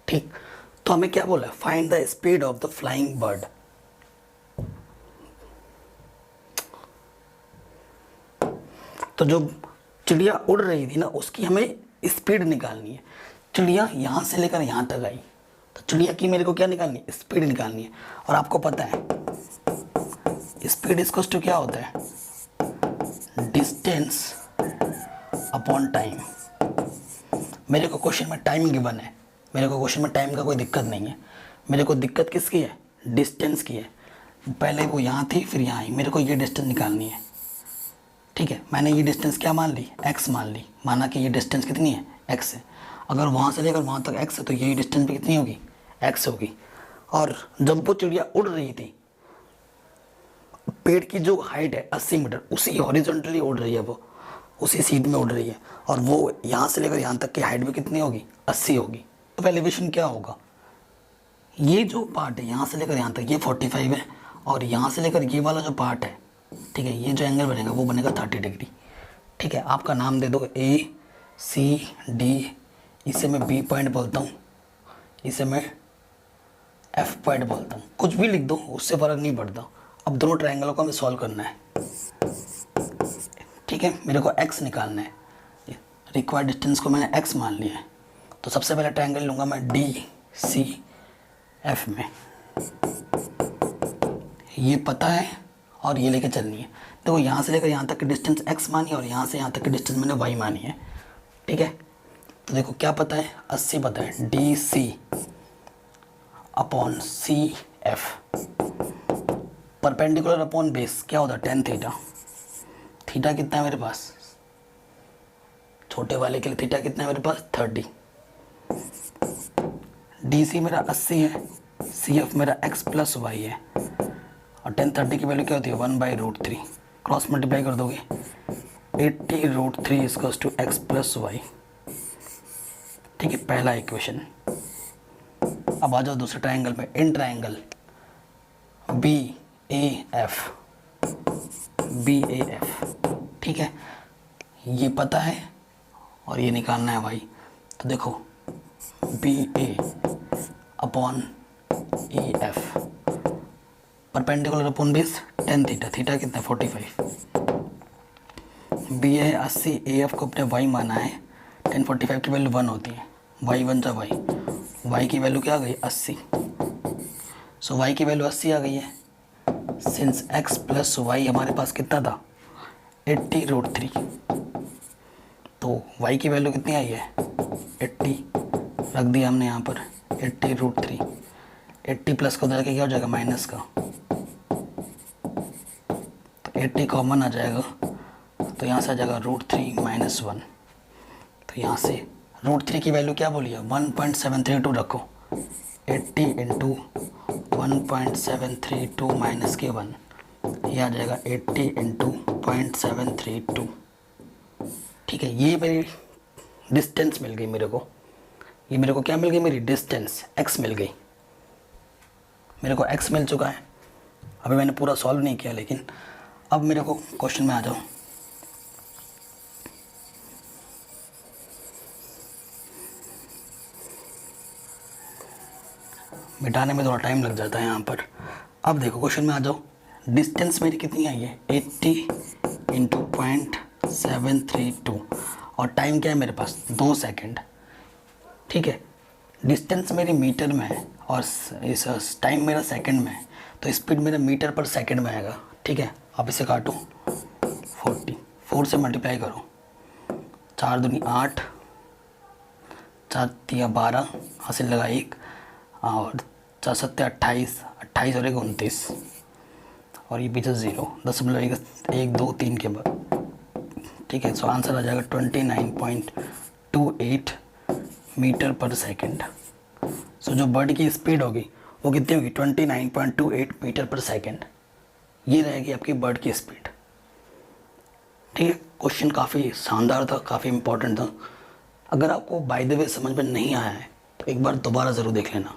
ठीक। तो हमें क्या बोला है, find the speed of the flying bird. तो जो चिड़िया उड़ रही थी ना उसकी हमें स्पीड निकालनी है। चिड़िया यहाँ से लेकर यहाँ तक आई, तो चिड़िया की मेरे को क्या निकालनी है, स्पीड निकालनी है। और आपको पता है स्पीड इसको टू क्या होता है, डिस्टेंस अपॉन टाइम। मेरे को क्वेश्चन में टाइम गिवन है, मेरे को क्वेश्चन में टाइम का कोई दिक्कत नहीं है, मेरे को दिक्कत किसकी है, डिस्टेंस की है। पहले वो यहाँ थी फिर यहाँ आई, मेरे को ये डिस्टेंस निकालनी है, ठीक है। मैंने ये डिस्टेंस क्या मान ली, x मान ली, माना कि ये डिस्टेंस कितनी है, x है। अगर वहाँ से लेकर वहाँ तक x है तो यही डिस्टेंस भी कितनी होगी, x होगी। और जब वो चिड़िया उड़ रही थी, पेड़ की जो हाइट है 80 मीटर, उसी हॉरिजॉन्टली उड़ रही है, वो उसी सीध में उड़ रही है, और वो यहाँ से लेकर यहाँ तक की हाइट भी कितनी होगी, 80 होगी। तो एलिवेशन क्या होगा, ये जो पार्ट है यहाँ से लेकर यहाँ तक ये 45 है, और यहाँ से लेकर ये वाला जो पार्ट है, ठीक है, ये जो एंगल बनेगा वो बनेगा 30 डिग्री, ठीक है। आपका नाम दे दो ACD, इसे मैं B पॉइंट बोलता हूँ, इसे मैं F पॉइंट बोलता हूँ, कुछ भी लिख दो उससे फ़र्क नहीं पड़ता। अब दोनों ट्रायंगलों को हमें सॉल्व करना है। ठीक है, मेरे को x निकालना है, रिक्वायर्ड डिस्टेंस को मैंने x मान लिया है। तो सबसे पहले ट्रायंगल लूँगा मैं DCF में, ये पता है और ये लेके चलनी है। देखो यहाँ से लेकर यहाँ तक की डिस्टेंस x मानी और यहाँ से यहाँ तक की डिस्टेंस मैंने y मानी है, ठीक है। तो देखो क्या पता है, 80 पता है, DC upon CF, perpendicular upon base क्या होता है, tan थीटा। थीटा कितना है मेरे पास, छोटे वाले के लिए थीटा कितना है मेरे पास, 30। DC मेरा 80 है, CF मेरा x प्लस वाई है, और tan 30 की वैल्यू क्या होती है, 1/√3। क्रॉस मल्टीप्लाई कर दोगे, 80√3 equals to x plus Y, ठीक है, पहला इक्वेशन। अब आ जाओ दूसरे ट्रायंगल में, इन ट्रायंगल BAF, ठीक है, ये पता है और ये निकालना है भाई। तो देखो BA upon EF, perpendicular upon base tan theta, theta कितना है 45। BA 80, AF को अपने y माना है, tan 45 की वैल्यू 1 होती है, y 1 जा y की वैल्यू क्या आ गई 80। सो y की वैल्यू 80 आ गई है। सिंस x प्लस वाई हमारे पास कितना था, 80√3, तो y की वैल्यू कितनी आई है 80, रख दिया हमने यहाँ पर 80√3। 80 प्लस को उधर के क्या हो जाएगा माइनस का, तो 80 कॉमन आ जाएगा, तो यहाँ से आ जाएगा √3 - 1। तो यहाँ से √3 की वैल्यू क्या बोली है 1.732 रखो, 80 इंटू 1.732 माइनस के 1, ये आ जाएगा 80 इंटू 0.732, ठीक है। ये मेरी डिस्टेंस मिल गई मेरे को, ये मेरे को क्या मिल गई, मेरी डिस्टेंस x मिल गई, मेरे को x मिल चुका है। अभी मैंने पूरा सॉल्व नहीं किया, लेकिन अब मेरे को क्वेश्चन में आ जाओ। मिटाने में थोड़ा टाइम लग जाता है यहाँ पर। अब देखो क्वेश्चन में आ जाओ, डिस्टेंस मेरी कितनी आई है 80 इंटू 0.732, और टाइम क्या है मेरे पास 2 सेकेंड, ठीक है। डिस्टेंस मेरी मीटर में है और इस टाइम मेरा सेकंड में है, तो स्पीड मेरा मीटर पर सेकंड में आएगा, ठीक है। आप इसे काटो 40, 4 से मल्टीप्लाई करो, 4 दूनी 8, 4 तिया 12, हासिल लगा 1, और 4 सत्ते 28, 28 और 1 29, और ये पीछे 0, 1 2 3 के बाद, ठीक है। सो आंसर आ जाएगा 29.28 मीटर पर सेकंड। सो जो बर्ड की स्पीड होगी वो कितनी होगी 29.28 मीटर पर सेकंड, ये रहेगी आपकी बर्ड की स्पीड, ठीक है। क्वेश्चन काफ़ी शानदार था, काफ़ी इम्पोर्टेंट था। अगर आपको बाय द वे समझ में नहीं आया है तो एक बार दोबारा ज़रूर देख लेना।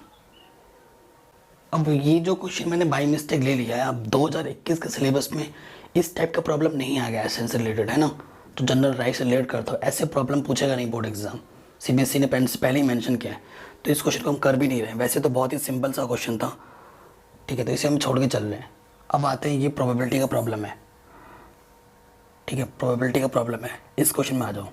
अब ये जो क्वेश्चन मैंने बाई मिस्टेक ले लिया है, अब 2021 के सिलेबस में इस टाइप का प्रॉब्लम नहीं आ गया है, साइंस से रिलेटेड है ना, तो जनरल राइट से रिलेट करता हूँ, ऐसे प्रॉब्लम पूछेगा नहीं बोर्ड एग्जाम। CBSE ने पहले ही मेंशन किया है, तो इस क्वेश्चन को हम कर भी नहीं रहे। वैसे तो बहुत ही सिंपल सा क्वेश्चन था, ठीक है, तो इसे हम छोड़ के चल रहे हैं। अब आते हैं, ये प्रोबेबिलिटी का प्रॉब्लम है, ठीक है, प्रोबेबिलिटी का प्रॉब्लम है। इस क्वेश्चन में आ जाओ,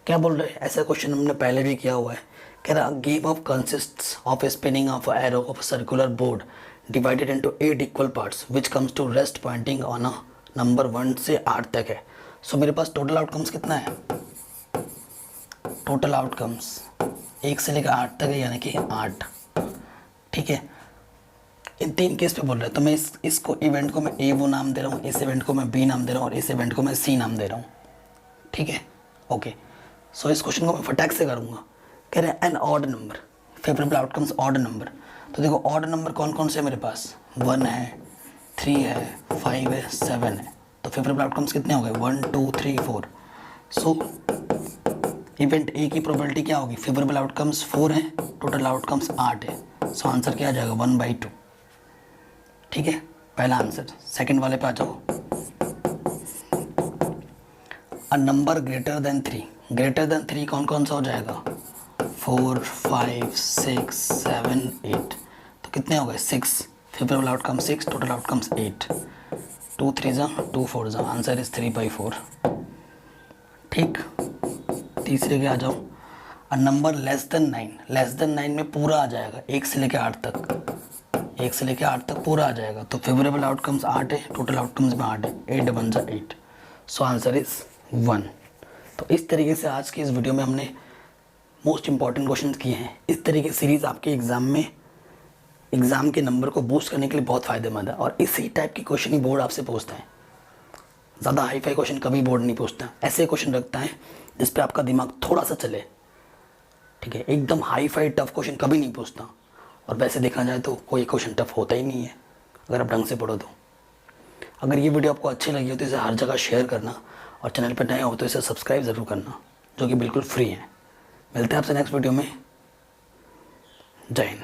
क्या बोल रहे हैं, ऐसा क्वेश्चन हमने पहले भी किया हुआ है। कह रहा game of consists of spinning of arrow of circular board divided into 8 equal parts which comes to rest pointing on a number 1 से 8 तक है। सो मेरे पास टोटल आउटकम्स कितना है, टोटल आउटकम्स 1 से लेकर 8 तक है, यानी कि 8, ठीक है। इन 3 केस पे बोल रहे हैं, तो मैं इसको इवेंट को मैं ए वो नाम दे रहा हूँ, इस इवेंट को मैं बी नाम दे रहा हूँ, और इस इवेंट को मैं सी नाम दे रहा हूँ, ठीक है, ओके। सो इस क्वेश्चन को मैं फटाक से करूँगा। कह रहे हैं an odd number, favourable outcomes odd number. तो देखो ऑड नंबर कौन कौन से है मेरे पास, 1 है, 3 है, 5 है, 7 है, तो फेवरेबल आउटकम्स कितने हो गए 1 2 3 4। सो इवेंट ए की प्रोबेबिलिटी क्या होगी, फेवरेबल आउटकम्स 4 है, टोटल आउटकम्स 8 है, सो आंसर क्या आ जाएगा 1/2, ठीक है, पहला आंसर। सेकंड वाले पे आ जाओ, a number greater than 3, greater than 3 कौन कौन सा हो जाएगा 4 5 6 7 8, तो कितने हो गए 6, फेवरेबल आउटकम 6, टोटल आउटकम्स 8। 2 3 जा 2 4 जा, आंसर इज 3/4। ठीक, तीसरे के आ जाओ। अ नंबर लेस देन 9 में पूरा आ जाएगा 1 से लेकर 8 तक, 1 से लेकर 8 तक पूरा आ जाएगा। तो फेवरेबल आउटकम्स 8 है, टोटल आउटकम्स में 8 है, 8 1 जा 8, सो आंसर इज 1। तो इस तरीके से आज की इस वीडियो में हमने मोस्ट इंपॉर्टेंट क्वेश्चन किए हैं। इस तरीके की सीरीज़ आपके एग्ज़ाम के नंबर को बूस्ट करने के लिए बहुत फ़ायदेमंद है, और इसी टाइप के क्वेश्चन ही बोर्ड आपसे पूछता है। ज़्यादा हाई फाई क्वेश्चन कभी बोर्ड नहीं पूछता, ऐसे क्वेश्चन रखता है जिस पे आपका दिमाग थोड़ा सा चले। ठीक है, एकदम हाई फाई टफ क्वेश्चन कभी नहीं पूछता, और वैसे देखा जाए तो कोई क्वेश्चन टफ होता ही नहीं है अगर आप ढंग से पढ़ो तो। अगर ये वीडियो आपको अच्छी लगी हो तो इसे हर जगह शेयर करना, और चैनल पर नए हो तो इसे सब्सक्राइब ज़रूर करना, जो कि बिल्कुल फ्री है। मिलते हैं आपसे नेक्स्ट वीडियो में। जय हिंद।